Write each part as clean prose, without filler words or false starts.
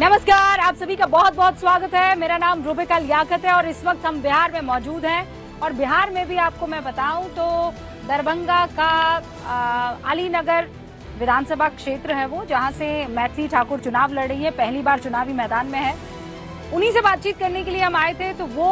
नमस्कार, आप सभी का बहुत बहुत स्वागत है। मेरा नाम रूबिका लियाकत है और इस वक्त हम बिहार में मौजूद हैं। और बिहार में भी आपको मैं बताऊं तो दरभंगा का अलीनगर विधानसभा क्षेत्र है वो, जहां से मैथिली ठाकुर चुनाव लड़ रही है, पहली बार चुनावी मैदान में है। उन्हीं से बातचीत करने के लिए हम आए थे। तो वो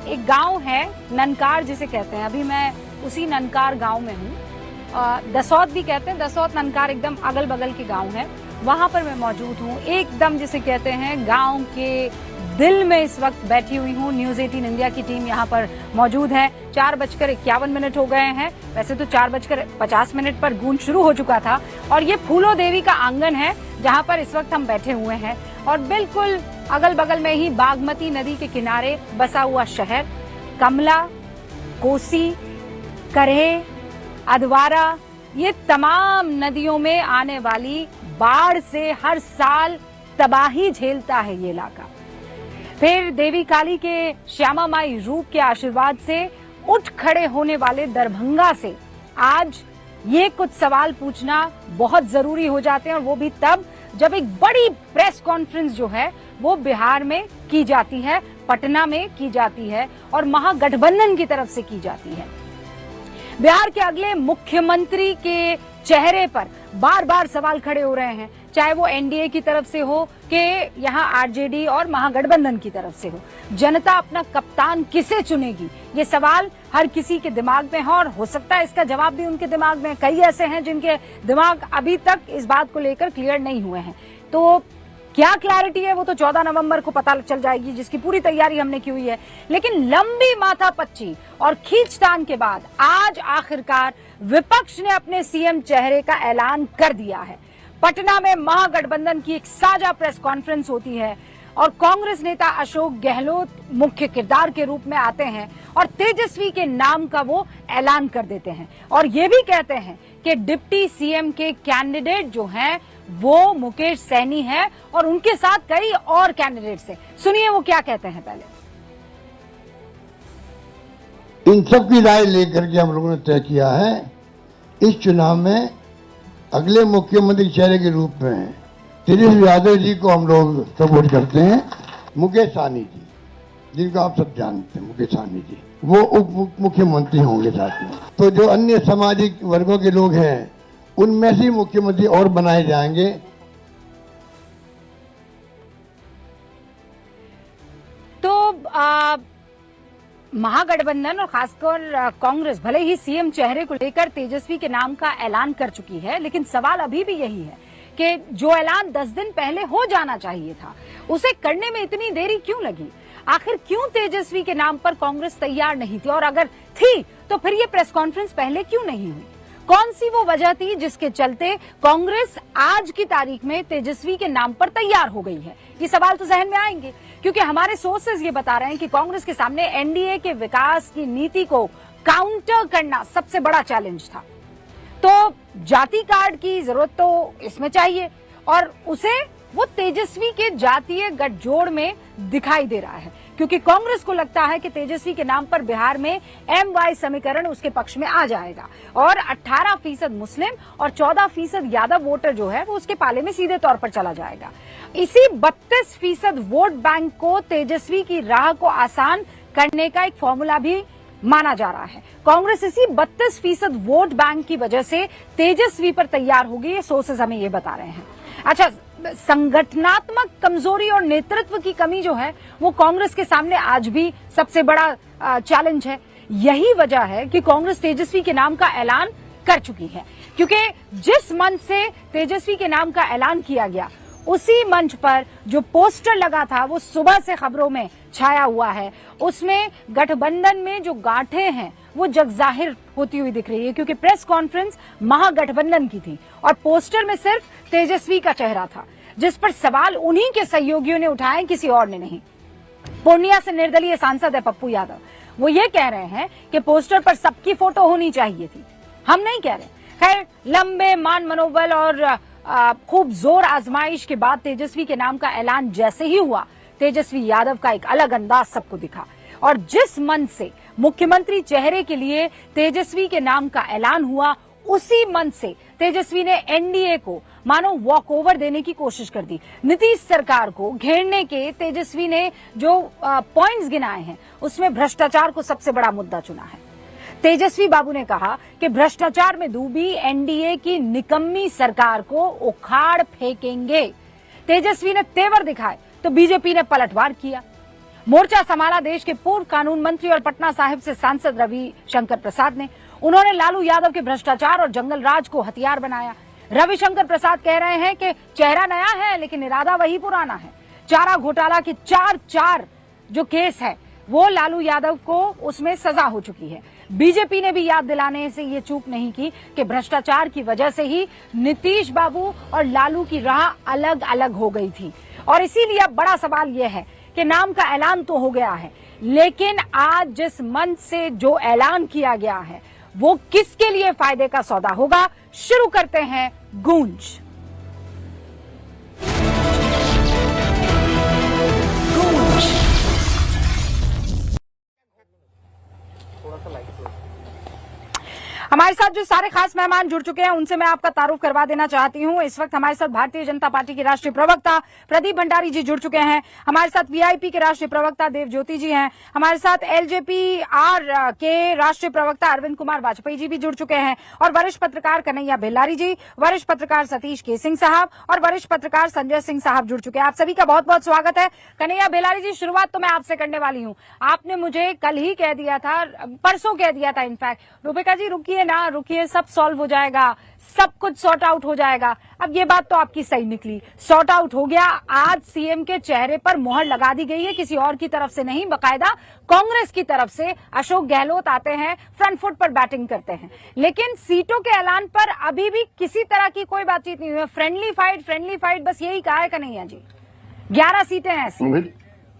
एक गाँव है ननकार जिसे कहते हैं, अभी मैं उसी ननकार गाँव में हूँ। दसौत भी कहते हैं, दसौत ननकार एकदम अगल बगल के गाँव है, वहां पर मैं मौजूद हूँ। एकदम जिसे कहते हैं गांव के दिल में इस वक्त बैठी हुई हूँ। न्यूज 18 इंडिया की टीम यहाँ पर मौजूद है। 4:51 हो गए हैं। वैसे तो 4:50 पर गूंज शुरू हो चुका था। और ये फूलो देवी का आंगन है जहाँ पर इस वक्त हम बैठे हुए हैं। और बिल्कुल अगल बगल में ही बागमती नदी के किनारे बसा हुआ शहर कमला, कोसी, करेह, अधवारा, ये तमाम नदियों में आने वाली बाढ़ से हर साल तबाही झेलता है ये इलाका। फिर देवी काली के श्यामा माई रूप के आशीर्वाद से उठ खड़े होने वाले दरभंगा से आज ये कुछ सवाल पूछना बहुत जरूरी हो जाते हैं, और वो भी तब जब एक बड़ी प्रेस कॉन्फ्रेंस जो है वो बिहार में की जाती है, पटना में की जाती है और महागठबंधन की तरफ से की जाती है। बिहार के अगले मुख्यमंत्री के चेहरे पर बार बार सवाल खड़े हो रहे हैं, चाहे वो एनडीए की तरफ से हो कि यहाँ आरजेडी और महागठबंधन की तरफ से हो। जनता अपना कप्तान किसे चुनेगी, ये सवाल हर किसी के दिमाग में है, और हो सकता है इसका जवाब भी उनके दिमाग में। कई ऐसे हैं जिनके दिमाग अभी तक इस बात को लेकर क्लियर नहीं हुए हैं। तो क्या क्लैरिटी है वो तो 14 नवंबर को पता चल जाएगी, जिसकी पूरी तैयारी हमने की हुई है। लेकिन लंबी माथापच्ची और खींचतान के बाद आज आखिरकार विपक्ष ने अपने सीएम चेहरे का ऐलान कर दिया है। पटना में महागठबंधन की एक साझा प्रेस कॉन्फ्रेंस होती है और कांग्रेस नेता अशोक गहलोत मुख्य किरदार के रूप में आते हैं और तेजस्वी के नाम का वो ऐलान कर देते हैं, और ये भी कहते हैं कि डिप्टी सीएम के कैंडिडेट जो हैं वो मुकेश सहनी है और उनके साथ कई और कैंडिडेट्स हैं। सुनिए वो क्या कहते हैं। पहले इन सब की राय लेकर के हम लोगों ने तय किया है इस चुनाव में अगले मुख्यमंत्री चेहरे के रूप में तेजस्वी यादव जी को हम लोग सपोर्ट करते हैं। मुकेश सहनी जी, जिनको आप सब जानते हैं, मुकेश सहनी जी वो उप मुख्यमंत्री होंगे साथ में। तो जो अन्य सामाजिक वर्गों के लोग हैं उनमें से मुख्यमंत्री और बनाए जाएंगे। तो महागठबंधन और खासकर कांग्रेस भले ही सीएम चेहरे को लेकर तेजस्वी के नाम का ऐलान कर चुकी है, लेकिन सवाल अभी भी यही है कि जो ऐलान 10 दिन पहले हो जाना चाहिए था उसे करने में इतनी देरी क्यों लगी। आखिर क्यों तेजस्वी के नाम पर कांग्रेस तैयार नहीं थी, और अगर थी तो फिर ये प्रेस कॉन्फ्रेंस पहले क्यों नहीं हुई। कौन सी वो वजह थी जिसके चलते कांग्रेस आज की तारीख में तेजस्वी के नाम पर तैयार हो गई है। ये सवाल तो जहन में आएंगे, क्योंकि हमारे सोर्सेज ये बता रहे हैं कि कांग्रेस के सामने एनडीए के विकास की नीति को काउंटर करना सबसे बड़ा चैलेंज था। तो जाति कार्ड की जरूरत तो इसमें चाहिए, और उसे वो तेजस्वी के जातीय गठजोड़ में दिखाई दे रहा है, क्योंकि कांग्रेस को लगता है कि तेजस्वी के नाम पर बिहार में MY समीकरण उसके पक्ष में आ जाएगा और 18% मुस्लिम और 14% यादव वोटर जो है वो उसके पाले में सीधे तौर पर चला जाएगा। इसी 32% वोट बैंक को तेजस्वी की राह को आसान करने का एक फॉर्मूला भी माना जा रहा है। कांग्रेस इसी 32% वोट बैंक की वजह से तेजस्वी पर तैयार होगी, ये सोर्सेज हमें ये बता रहे हैं। अच्छा, संगठनात्मक कमजोरी और नेतृत्व की कमी जो है वो कांग्रेस के सामने आज भी सबसे बड़ा चैलेंज है। यही वजह है कि कांग्रेस तेजस्वी के नाम का ऐलान कर चुकी है, क्योंकि जिस मंच से तेजस्वी के नाम का ऐलान किया गया उसी मंच पर जो पोस्टर लगा था वो सुबह से खबरों में छाया हुआ है। उसमें गठबंधन में जो गांठें हैं वो जगजाहिर होती हुई दिख रही है, क्योंकि प्रेस कॉन्फ्रेंस महागठबंधन की थी और पोस्टर में सिर्फ तेजस्वी का चेहरा था, जिस पर सवाल उन्हीं के सहयोगियों ने उठाए, किसी और ने नहीं। पूर्णिया से निर्दलीय सांसद है पप्पू यादव, वो ये कह रहे हैं कि पोस्टर पर सबकी फोटो होनी चाहिए थी, हम नहीं कह रहे। खैर, लंबे मान मनोबल और खूब जोर आजमाइश के बाद तेजस्वी के नाम का ऐलान जैसे ही हुआ, तेजस्वी यादव का एक अलग अंदाज सबको दिखा, और जिस मंच से मुख्यमंत्री चेहरे के लिए तेजस्वी के नाम का ऐलान हुआ उसी मंच से तेजस्वी ने एनडीए को मानो वॉक ओवर देने की कोशिश कर दी। नीतीश सरकार को घेरने के तेजस्वी ने जो पॉइंट्स गिनाए हैं उसमें भ्रष्टाचार को सबसे बड़ा मुद्दा चुना है। तेजस्वी बाबू ने कहा कि भ्रष्टाचार में डूबी एनडीए की निकम्मी सरकार को उखाड़ फेंकेंगे। तेजस्वी ने तेवर दिखाए तो बीजेपी ने पलटवार किया। मोर्चा संभाला देश के पूर्व कानून मंत्री और पटना साहिब से सांसद रविशंकर प्रसाद ने। उन्होंने लालू यादव के भ्रष्टाचार और जंगल राज को हथियार बनाया। रविशंकर प्रसाद कह रहे हैं कि चेहरा नया है लेकिन इरादा वही पुराना है। चारा घोटाला के चार जो केस है वो लालू यादव को उसमें सजा हो चुकी है। बीजेपी ने भी याद दिलाने से ये चूक नहीं की कि भ्रष्टाचार की वजह से ही नीतीश बाबू और लालू की राह अलग अलग हो गई थी। और इसीलिए अब बड़ा सवाल यह है कि नाम का ऐलान तो हो गया है, लेकिन आज जिस मंच से जो ऐलान किया गया है वो किसके लिए फायदे का सौदा होगा। शुरू करते हैं गूंज। हमारे साथ जो सारे खास मेहमान जुड़ चुके हैं उनसे मैं आपका तारुफ करवा देना चाहती हूं। इस वक्त हमारे साथ भारतीय जनता पार्टी के राष्ट्रीय प्रवक्ता प्रदीप भंडारी जी जुड़ चुके हैं। हमारे साथ वीआईपी के राष्ट्रीय प्रवक्ता देव ज्योति जी हैं। हमारे साथ एलजेपी आर के राष्ट्रीय प्रवक्ता अरविंद कुमार वाजपेयी जी भी जुड़ चुके हैं और वरिष्ठ पत्रकार कन्हैया बेल्लारी जी, वरिष्ठ पत्रकार सतीश के सिंह साहब और वरिष्ठ पत्रकार संजय सिंह साहब जुड़ चुके हैं। आप सभी का बहुत बहुत स्वागत है। कन्हैया बेल्लारी जी, शुरुआत तो मैं आपसे करने वाली हूँ। आपने मुझे कल ही कह दिया था, परसों कह दिया था इनफैक्ट, रूबिका जी रुकिए ना रुकिए, सब सॉल्व हो जाएगा, सब कुछ सॉर्ट आउट हो जाएगा। अब ये बात तो आपकी सही निकली, सॉर्ट आउट हो गया। आज सीएम के चेहरे पर मोहर लगा दी गई है, किसी और की तरफ से नहीं, बकायदा कांग्रेस की तरफ से अशोक गहलोत आते हैं, फ्रंट फुट पर बैटिंग करते हैं। लेकिन सीटों के ऐलान पर अभी भी किसी तरह की कोई बातचीत नहीं हुई। फ्रेंडली फाइट बस यही कहा है कन्हैया जी। 11 सीटें हैं ऐसी।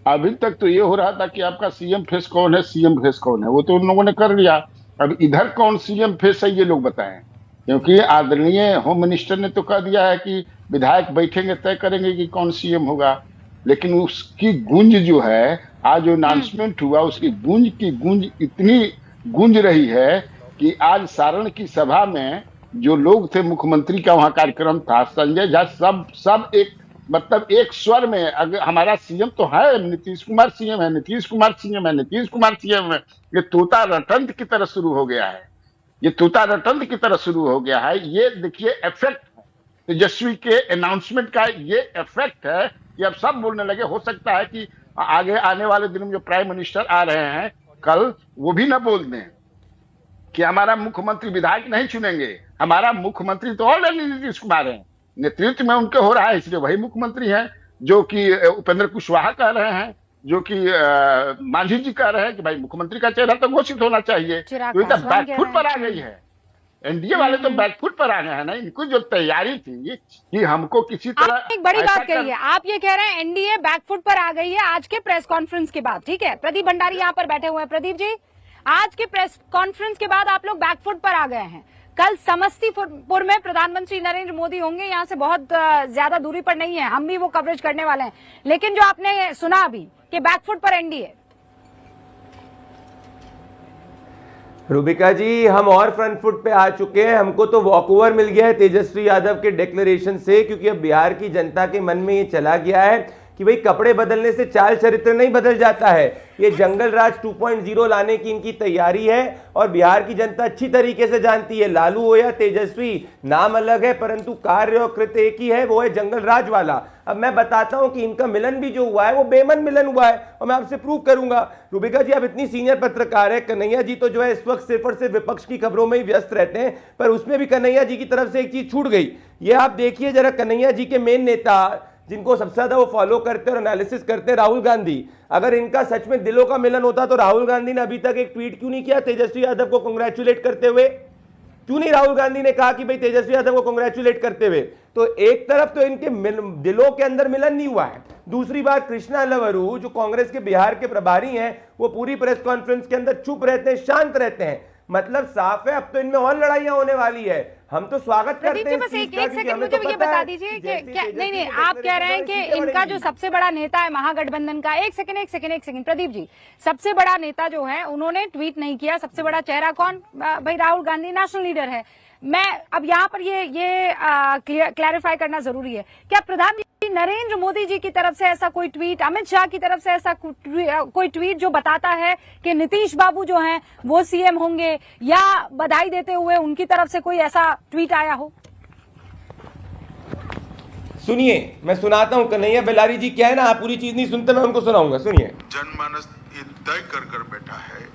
अभी तक तो ये हो रहा था कि आपका सीएम फेस कौन है, सीएम फेस कौन है, वो तो उन लोगों ने कर लिया। अब इधर कौन सीएम फेस है ये लोग बताएं, क्योंकि आदरणीय होम मिनिस्टर ने तो कह दिया है कि विधायक बैठेंगे तय करेंगे कि कौन सीएम होगा। लेकिन उसकी गूंज जो है, आज जो अनाउंसमेंट हुआ उसकी गूंज इतनी गूंज रही है कि आज सारण की सभा में जो लोग थे, मुख्यमंत्री का वहां कार्यक्रम था, संजय झा, सब एक मतलब एक स्वर में, अगर हमारा सीएम तो है, नीतीश कुमार सीएम है, नीतीश कुमार सीएम है, नीतीश कुमार सीएम है। ये तोता रटंत की तरह शुरू हो गया है, ये तोता रटंत की तरह शुरू हो गया है। ये देखिए इफेक्ट तेजस्वी के अनाउंसमेंट का, ये इफेक्ट है कि अब सब बोलने लगे। हो सकता है कि आगे आने वाले दिनों में जो प्राइम मिनिस्टर आ रहे हैं कल, वो भी न बोल दें कि हमारा मुख्यमंत्री विधायक नहीं चुनेंगे, हमारा मुख्यमंत्री तो ऑलरेडी नीतीश कुमार है, नेतृत्व में उनके हो रहा है, इसलिए वही मुख्यमंत्री हैं। जो कि उपेंद्र कुशवाहा कह रहे हैं, जो कि मांझी जी कह रहे हैं कि भाई मुख्यमंत्री का चेहरा तो घोषित होना चाहिए। तो इधर बैकफुट पर आ गई है, एनडीए वाले तो बैकफुट पर आ गए हैं ना। इनको जो तैयारी थी कि हमको किसी तरह, एक बड़ी बात कही है, आप ये कह रहे हैं एनडीए बैकफुट पर आ गई है आज के प्रेस कॉन्फ्रेंस के बाद, ठीक है। प्रदीप भंडारी यहाँ पर बैठे हुए हैं। प्रदीप जी, आज के प्रेस कॉन्फ्रेंस के बाद आप लोग बैकफुट पर आ गए हैं। कल समस्तीपुर में प्रधानमंत्री नरेंद्र मोदी होंगे, यहाँ से बहुत ज्यादा दूरी पर नहीं है, हम भी वो कवरेज करने वाले हैं। लेकिन जो आपने सुना अभी कि बैकफुट पर एनडीए, रूबिका जी, हम और फ्रंट फुट पे आ चुके हैं। हमको तो वॉकओवर मिल गया है तेजस्वी यादव के डिक्लेरेशन से, क्योंकि अब बिहार की जनता के मन में ये चला गया है कि भाई कपड़े बदलने से चाल चरित्र नहीं बदल जाता है। ये जंगल राज 2.0 लाने की इनकी तैयारी है और बिहार की जनता अच्छी तरीके से जानती है, लालू हो या तेजस्वी, नाम अलग है परंतु कार्य और कृत्य एक ही है, वो है जंगल राज वाला। अब मैं बताता हूं कि इनका मिलन भी जो हुआ है वो बेमन मिलन हुआ है और मैं आपसे प्रूव करूंगा। रूबिका जी, आप इतनी सीनियर पत्रकार है, कन्हैया जी तो जो है इस वक्त सिर्फ और सिर्फ विपक्ष की खबरों में ही व्यस्त रहते हैं, पर उसमें भी कन्हैया जी की तरफ से एक चीज छूट गई। ये आप देखिए जरा, कन्हैया जी के मेन नेता जिनको सबसे ज्यादा वो फॉलो करते हैं और एनालिसिस करते हैं, राहुल गांधी, अगर इनका सच में दिलों का मिलन होता तो राहुल गांधी ने अभी तक एक ट्वीट क्यों नहीं किया तेजस्वी यादव को कांग्रेचुलेट करते हुए? क्यों नहीं राहुल गांधी ने कहा कि भाई तेजस्वी यादव को कांग्रेचुलेट करते हुए? तो एक तरफ तो इनके दिलों के अंदर मिलन नहीं हुआ है, दूसरी बात कृष्णा लवरू जो कांग्रेस के बिहार के प्रभारी हैं, वो पूरी प्रेस कॉन्फ्रेंस के अंदर चुप रहते हैं, शांत रहते हैं। मतलब साफ है अब तो इनमें और लड़ाइयां होने वाली है। हम तो स्वागत करते हैं। बस एक सेकंड मुझे ये बता दीजिए कि क्या नहीं आप कह रहे हैं कि इनका जो सबसे बड़ा नेता है महागठबंधन का, एक सेकंड प्रदीप जी, सबसे बड़ा नेता जो है उन्होंने ट्वीट नहीं किया। सबसे बड़ा चेहरा कौन? भाई राहुल गांधी नेशनल लीडर है। मैं अब यहाँ पर ये क्लैरिफाई करना जरूरी है। क्या प्रधानमंत्री नरेंद्र मोदी जी की तरफ से ऐसा कोई ट्वीट, अमित शाह की तरफ से ऐसा कोई ट्वीट जो बताता है कि नीतीश बाबू जो हैं वो सीएम होंगे, या बधाई देते हुए उनकी तरफ से कोई ऐसा ट्वीट आया हो? सुनिए, मैं सुनाता हूं। कन्हैया बेलारी जी क्या है ना, आप पूरी चीज नहीं सुनते, मैं उनको सुनाऊंगा। सुनिए। जनमानस ये तय कर बैठा है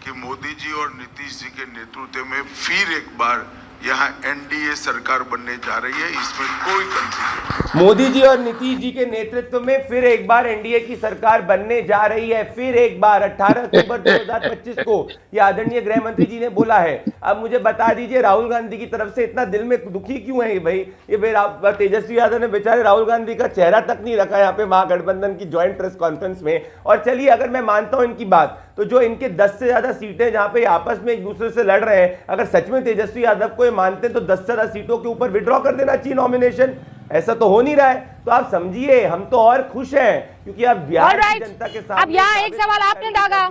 कि मोदी जी और नीतीश जी के नेतृत्व में फिर एक बार यहाँ एनडीए सरकार बनने जा रही है, इसमें कोई कंफ्यूजन। मोदी जी और नीतीश जी के नेतृत्व में फिर एक बार एनडीए की सरकार बनने जा रही है। फिर एक बार 18 अक्टूबर 2025 को ये आदरणीय गृह मंत्री जी ने बोला है। अब मुझे बता दीजिए, राहुल गांधी की तरफ से इतना दिल में दुखी क्यों है भाई? ये तेजस्वी यादव ने बेचारे राहुल गांधी का चेहरा तक नहीं रखा यहाँ पे महागठबंधन की ज्वाइंट प्रेस कॉन्फ्रेंस में। और चलिए, अगर मैं मानता हूं इनकी बात, तो जो इनके 10 से ज्यादा सीटें जहां पे आपस में एक दूसरे से लड़ रहे हैं, अगर सच में तेजस्वी यादव को मानते तो 10 से ज्यादा सीटों के ऊपर विड्रॉ कर देना चाहिए नॉमिनेशन। ऐसा तो हो नहीं रहा है, तो आप समझिए हम तो और खुश हैं, क्योंकि अब बिहार की जनता के साथ। अब यहाँ एक सवाल आपने दागा,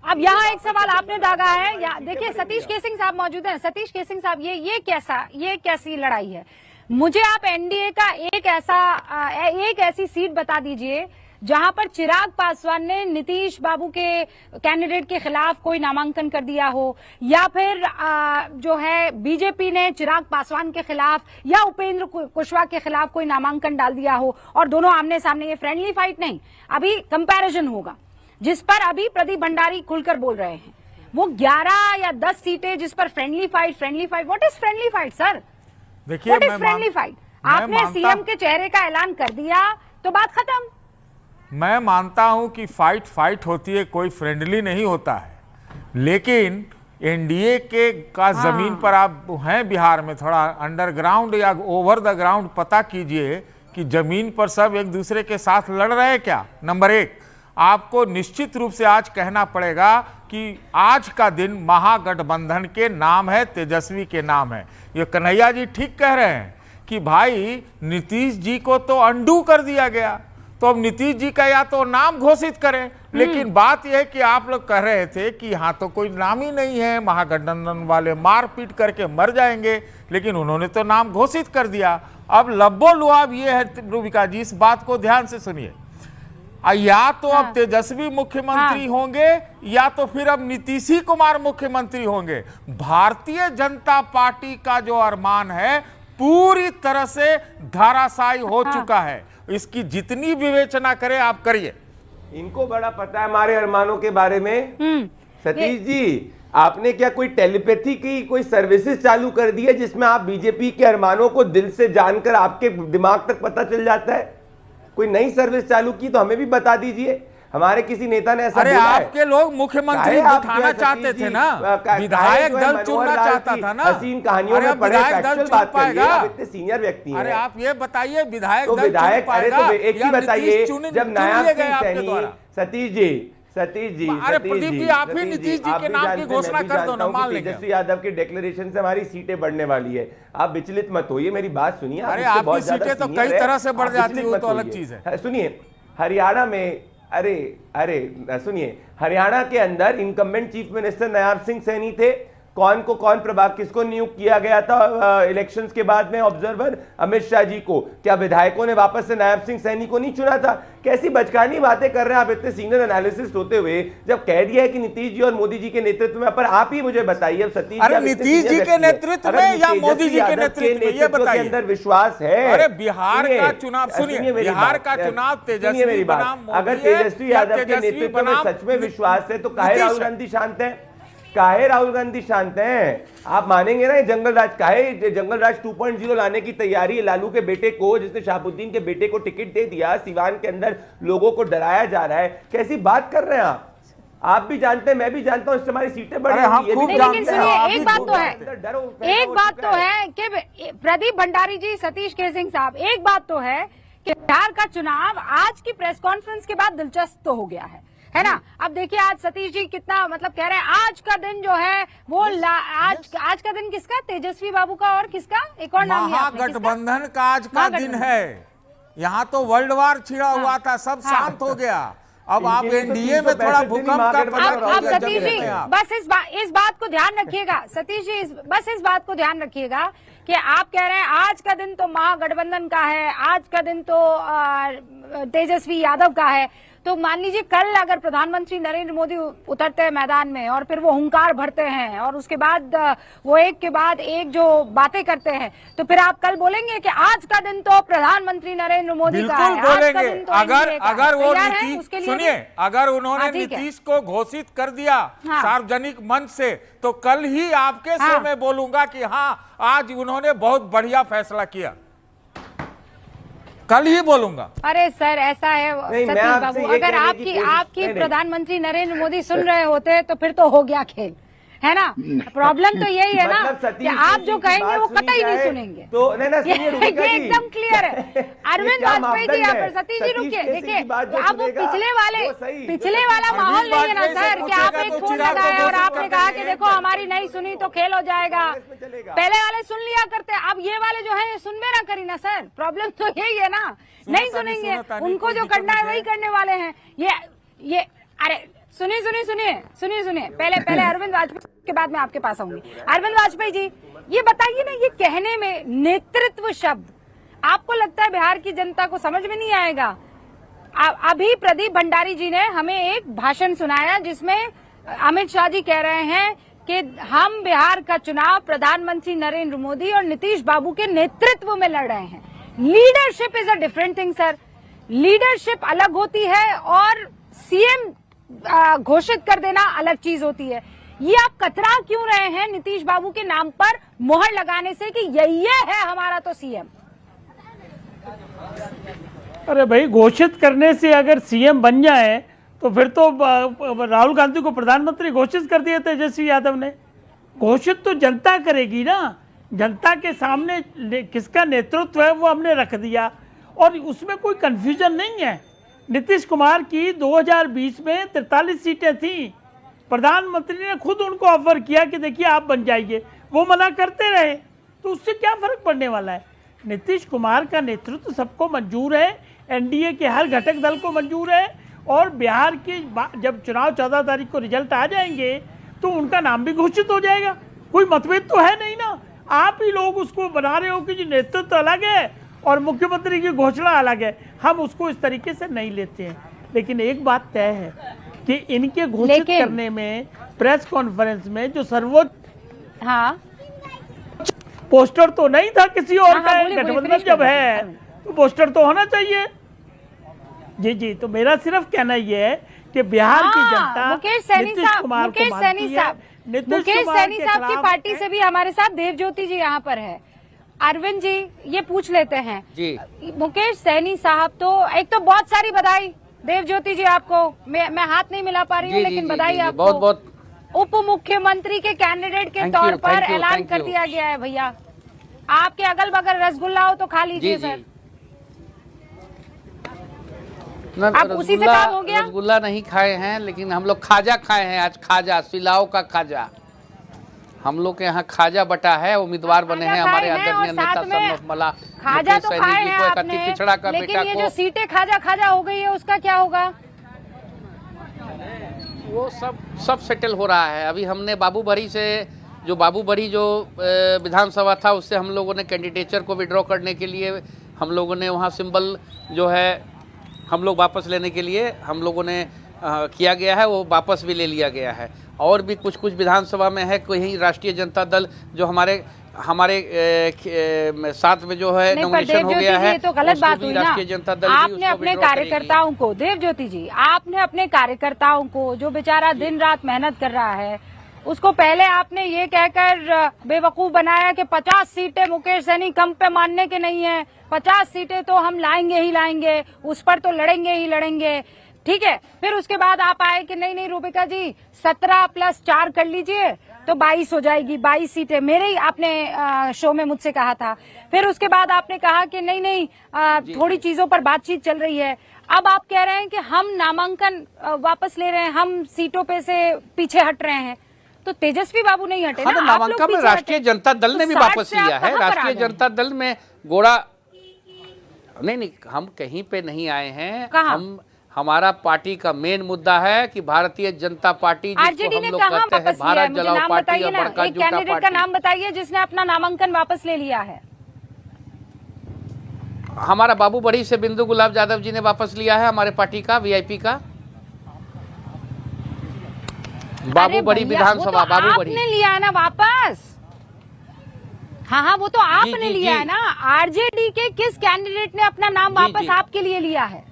अब यहाँ एक सवाल आपने दागा है। देखिए, सतीश केसिंग साहब मौजूद हैं। सतीश केसिंग साहब, ये कैसी लड़ाई है? मुझे आप एनडीए का एक ऐसी सीट बता दीजिए जहां पर चिराग पासवान ने नीतीश बाबू के कैंडिडेट के खिलाफ कोई नामांकन कर दिया हो, या फिर जो है बीजेपी ने चिराग पासवान के खिलाफ या उपेंद्र कुशवाहा के खिलाफ कोई नामांकन डाल दिया हो, और दोनों आमने सामने। ये फ्रेंडली फाइट नहीं, अभी कंपैरिजन होगा, जिस पर अभी प्रदीप भंडारी खुलकर बोल रहे हैं। वो 11 या 10 सीटें जिस पर friendly fight. What is friendly fight sir? देखिए, व्हाट इज फ्रेंडली फाइट? आपने सीएम के चेहरे का ऐलान कर दिया तो बात खत्म। मैं मानता हूं कि फाइट होती है, कोई फ्रेंडली नहीं होता है, लेकिन एनडीए के का जमीन पर आप हैं बिहार में, थोड़ा अंडरग्राउंड या ओवर द ग्राउंड पता कीजिए कि जमीन पर सब एक दूसरे के साथ लड़ रहे हैं क्या। नंबर 1, आपको निश्चित रूप से आज कहना पड़ेगा कि आज का दिन महागठबंधन के नाम है, तेजस्वी के नाम है। ये कन्हैया जी ठीक कह रहे हैं कि भाई नीतीश जी को तो अंडू कर दिया गया, तो अब नीतीश जी का या तो नाम घोषित करें। लेकिन बात यह है कि आप लोग कह रहे थे कि यहाँ तो कोई नाम ही नहीं है, महागठबंधन वाले मार पीट करके मर जाएंगे, लेकिन उन्होंने तो नाम घोषित कर दिया। अब लब्बो लुआब ये है रूबिका जी, इस बात को ध्यान से सुनिए, या तो अब तेजस्वी मुख्यमंत्री होंगे या तो फिर अब नीतीश कुमार मुख्यमंत्री होंगे। भारतीय जनता पार्टी का जो अरमान है पूरी तरह से धराशायी हो चुका है। इसकी जितनी विवेचना करें आप करिए। इनको बड़ा पता है हमारे अरमानों के बारे में। सतीश जी, आपने क्या कोई टेलीपैथी की कोई सर्विसेज चालू कर दी है जिसमें आप बीजेपी के अरमानों को दिल से जानकर आपके दिमाग तक पता चल जाता है? कोई नई सर्विस चालू की तो हमें भी बता दीजिए। हमारे किसी नेता ने ऐसा बोला है? आपके लोग मुख्यमंत्री बिठाना चाहते थे ना, विधायक दल चुनना चाहता था ना। हसीन कहानियों में पड़े फैक्चुअल बात करिए, आप इतने सीनियर व्यक्ति हैं। अरे आप ये बताइए, विधायक तो विधायक, अरे तो एक ही बताइए, जब नायाब सिंह सैनी, सतीश जी, अरे प्रदीप जी, आप ही नीतीश जी के नाम की घोषणा कर दो ना, मान लेंगे। तेजस्वी यादव के डिक्लेरेशन से हमारी सीटें बढ़ने वाली है। आप विचलित मत होइए, मेरी बात सुनिए। अरे आपकी सीटें तो कई तरह से बढ़ जाती है, वो तो अलग चीज है। सुनिए, हरियाणा में, अरे सुनिए, हरियाणा के अंदर इनकम्बेंट चीफ मिनिस्टर नायाब सिंह सैनी थे। कौन को कौन प्रभाग, किसको नियुक्त किया गया था इलेक्शंस के बाद में ऑब्जर्वर? अमित शाह जी को। क्या विधायकों ने वापस से नायब सिंह सैनी को नहीं चुना था? कैसी बचकानी बातें कर रहे हैं आप इतने सीनियर एनालिसिस्ट होते हुए, जब कह दिया है कि नीतीश जी और मोदी जी के नेतृत्व में। पर आप ही मुझे बताइए सतीश, अरे नीतीश जी के नेतृत्व में या मोदी जी के नेतृत्व में, ये बताइए। अंदर विश्वास है? अरे बिहार का चुनाव सुनिए, बिहार का चुनाव तेजस्वी बनाम, अगर तेजस्वी यादव के नेतृत्व में सच में विश्वास है तो काहे राहुल गांधी शांत है? काहे राहुल गांधी शांत हैं? आप मानेंगे ना, जंगल राज काहे, जंगल राज 2.0 लाने की तैयारी है लालू के बेटे को, जिसने शहाबुद्दीन के बेटे को टिकट दे दिया। सिवान के अंदर लोगों को डराया जा रहा है। कैसी बात कर रहे हैं आप? आप भी जानते हैं, मैं भी जानता हूं, इससे हमारी सीटें बढ़ रही हैं। लेकिन सुनिए, एक बात तो है कि प्रदीप भंडारी जी, सतीश केसिंग साहब, एक बात तो है कि बिहार का चुनाव आज की प्रेस कॉन्फ्रेंस के बाद दिलचस्प तो हो गया है ना। अब देखिए, आज सतीश जी कितना मतलब कह रहे हैं, आज का दिन जो है वो आज का दिन किसका? तेजस्वी बाबू का, और किसका? एक और नाम महागठबंधन का आज का दिन है। यहाँ तो वर्ल्ड वार छिड़ा हुआ था, सब शांत हो गया। अब आप इनके लिए तो एनडीए में थोड़ा 365 दिन ही भूकंप का मार्केट पता बंद अब रहा सतीश जी बस इस बात को ध्यान रखिएगा, सतीश जी बस इस बात को ध्यान रखिएगा कि आप कह रहे हैं आज का दिन तो महागठबंधन का है, आज का दिन तो तेजस्वी यादव का है। तो मान लीजिए कल अगर प्रधानमंत्री नरेंद्र मोदी उतरते हैं मैदान में और फिर वो हुंकार भरते हैं और उसके बाद वो एक के बाद एक जो बातें करते हैं, तो फिर आप कल बोलेंगे कि आज का दिन तो प्रधानमंत्री नरेंद्र मोदी का है, बिल्कुल आज का बोलेंगे। दिन तो अगर NDA का है। अगर वो तैयार हैं नीतीश, उसके लिए सुनिए, भी? अगर उन्होंने हाँ, ठीक है। नीतीश को घोषित कर दिया हाँ। सार्वजनिक मंच से, तो कल ही आपके हाँ। शो में बोलूंगा कि हाँ आज उन्होंने बहुत बढ़िया फैसला किया, कल ही बोलूंगा। अरे सर ऐसा है नहीं, मैं सतीश आपसे बाबू, ये अगर कहने की आपकी कोशिश- आपकी नहीं, नहीं। प्रधानमंत्री नरेंद्र मोदी सुन रहे होते तो फिर तो हो गया खेल, है ना। प्रॉब्लम तो यही है ना मतलब सतीश कि आप जी जो की कहेंगे बात वो सुनी कतई नहीं जाए सुनेंगे। तो नहीं ना, सुनिए रूबिका ये जी। एकदम क्लियर है। ये अरविंद क्या वाजपेयी जी यहाँ पर, मापदंड है? सतीश जी सतीश रुकिए, केसी देखिए की बात जो अब वो सुनेगा, पिछले वो सही। वाला अरविंद माहौल नहीं है ना वाजपेयी से सर कि आप पूछेगा एक तो फोन चिराग को लगाए और घोषित आपने कर कहा देंगे। कि देखो हमारी नहीं सुनी तो खेल हो जाएगा। पहले वाले सुन लिया करते, अब ये वाले जो है सुन में ना करी ना सर, प्रॉब्लम तो यही है ना, नहीं सुनेंगे, सुनता नहीं, उनको कोई जो दिक्कत करना है नहीं वही करने वाले हैं। ये अरे सुनिए पहले अरविंद वाजपेयी के बाद मैं आपके पास आऊंगी। अरविंद वाजपेयी जी ये बताइए ना, ये कहने में नेतृत्व शब्द आपको लगता है बिहार की जनता को समझ में नहीं आएगा? अभी प्रदीप भंडारी जी ने हमें एक भाषण सुनाया जिसमें अमित शाह जी कह रहे हैं कि हम बिहार का चुनाव प्रधानमंत्री नरेंद्र मोदी और नीतीश बाबू के नेतृत्व में लड़ रहे हैं। Leadership is a different thing sir, leadership अलग होती है और सीएम घोषित कर देना अलग चीज होती है। ये आप कतरा क्यों रहे हैं नीतीश बाबू के नाम पर मोहर लगाने से कि यही है हमारा तो सीएम? अरे भाई, घोषित करने से अगर सीएम बन जाए तो फिर तो राहुल गांधी को प्रधानमंत्री घोषित कर दिया तेजस्वी यादव ने। घोषित तो जनता करेगी ना, जनता के सामने किसका नेतृत्व है वो हमने रख दिया और उसमें कोई कंफ्यूजन नहीं है। नीतीश कुमार की 2020 में 43 सीटें थीं, प्रधानमंत्री ने खुद उनको ऑफर किया कि देखिए आप बन जाइए, वो मना करते रहे, तो उससे क्या फर्क पड़ने वाला है। नीतीश कुमार का नेतृत्व सबको मंजूर है, एनडीए के हर घटक दल को मंजूर है और बिहार की जब चुनाव 14 तारीख को रिजल्ट आ जाएंगे तो उनका नाम भी घोषित हो जाएगा। कोई मतभेद तो है नहीं ना, आप ही लोग उसको बना रहे हो कि जो नेतृत्व अलग है और मुख्यमंत्री की घोषणा अलग है। हम उसको इस तरीके से नहीं लेते हैं, लेकिन एक बात तय है कि इनके घोषित करने में प्रेस कॉन्फ्रेंस में जो सर्वोच्च हाँ पोस्टर तो नहीं था किसी और का, बोलिए, गठबंधन finish जब कर है तो पोस्टर तो होना चाहिए। जी, तो मेरा सिर्फ कहना ये है कि बिहार की जनता मुकेश सैनी नीतीश साहब, कुमार को मानती है। मुकेश सैनी साहब की पार्टी से भी हमारे साथ देवज्योति जी यहाँ पर है। अरविंद जी ये पूछ लेते हैं जी, मुकेश सैनी साहब, तो एक तो बहुत सारी बधाई देवज्योति जी आपको, मैं हाथ नहीं मिला पा रही हूँ लेकिन बधाई आपको। बहुत बहुत उप मुख्यमंत्री के कैंडिडेट के तौर पर ऐलान कर दिया गया है। भैया आपके अगल बगल रसगुल्ला हो तो खा लीजिए सर। आप उसी से काम हो गया? रसगुल्ला नहीं खाए हैं, लेकिन हम लोग खाजा खाए हैं आज। खाजा, सिलाव का खाजा, हम लोग के यहाँ खाजा बटा है। उम्मीदवार बने हैं हमारे आदरणीय नेता सन्नत मला खाजा तो खाए हैं एक आपने, अति पिछड़ा का लेकिन बेटा ये को जो सीटें खाजा हो गई है उसका क्या होगा? वो सब सेटल हो रहा है। अभी हमने बाबू बड़ी जो विधानसभा था उससे हम लोगों ने कैंडिडेचर को विड्रॉ करने के लिए हम लोगों ने वहाँ सिंबल जो है हम लोग वापस लेने के लिए हम लोगों ने किया गया है, वो वापस भी ले लिया गया है। और भी कुछ विधानसभा में है, कहीं राष्ट्रीय जनता दल जो हमारे साथ में जो है नॉमिनेशन हो गया है, तो गलत बात हुई ना। राष्ट्रीय जनता दल आपने अपने कार्यकर्ताओं को, देवज्योति जी आपने अपने कार्यकर्ताओं को जो बेचारा दिन रात मेहनत कर रहा है उसको पहले आपने ये कहकर बेवकूफ बनाया कि 50 सीटें मुकेश सैनी कम पे मानने के नहीं है, 50 सीटें तो हम लाएंगे ही लाएंगे, उस पर तो लड़ेंगे ही लड़ेंगे। ठीक है, फिर उसके बाद आप आए कि नहीं रूबिका जी 17 + 4 कर लीजिए तो 22 हो जाएगी, 22 सीटें मेरे ही आपने शो में मुझसे कहा था। फिर उसके बाद आपने कहा कि नहीं थोड़ी चीजों पर बातचीत चल रही है। अब आप कह रहे हैं कि हम नामांकन वापस ले रहे हैं, हम सीटों पे से पीछे हट रहे हैं। तो तेजस्वी बाबू नहीं हटे ना, तो नामांकन में राष्ट्रीय जनता दल ने भी वापस लिया है। राष्ट्रीय जनता दल में गोड़ा नहीं, हम कहीं पे नहीं आए हैं। हमारा पार्टी का मेन मुद्दा है कि भारतीय जनता पार्टी जिसको आरजेडी हम ने लोग कहाँ कहते हैं वापस लिया है? भारत मुझे जलाओ नाम पार्टी बताइए और ना, बड़का एक जूठा कैंडिडेट का पार्टी। नाम बताइए जिसने अपना नामांकन वापस ले लिया है। हमारा बाबू बड़ी से बिंदु गुलाब यादव जी ने वापस लिया है, हमारे पार्टी का वीआईपी का बाबू अरे बड़ी भैया, विधानसभा वो तो बाबू बड़ी। आपने लिया है ना वापस। हाँ, वो तो आपने जी, लिया जी। है ना। आरजेडी के किस कैंडिडेट ने अपना नाम जी, वापस जी। आपके लिए लिया है?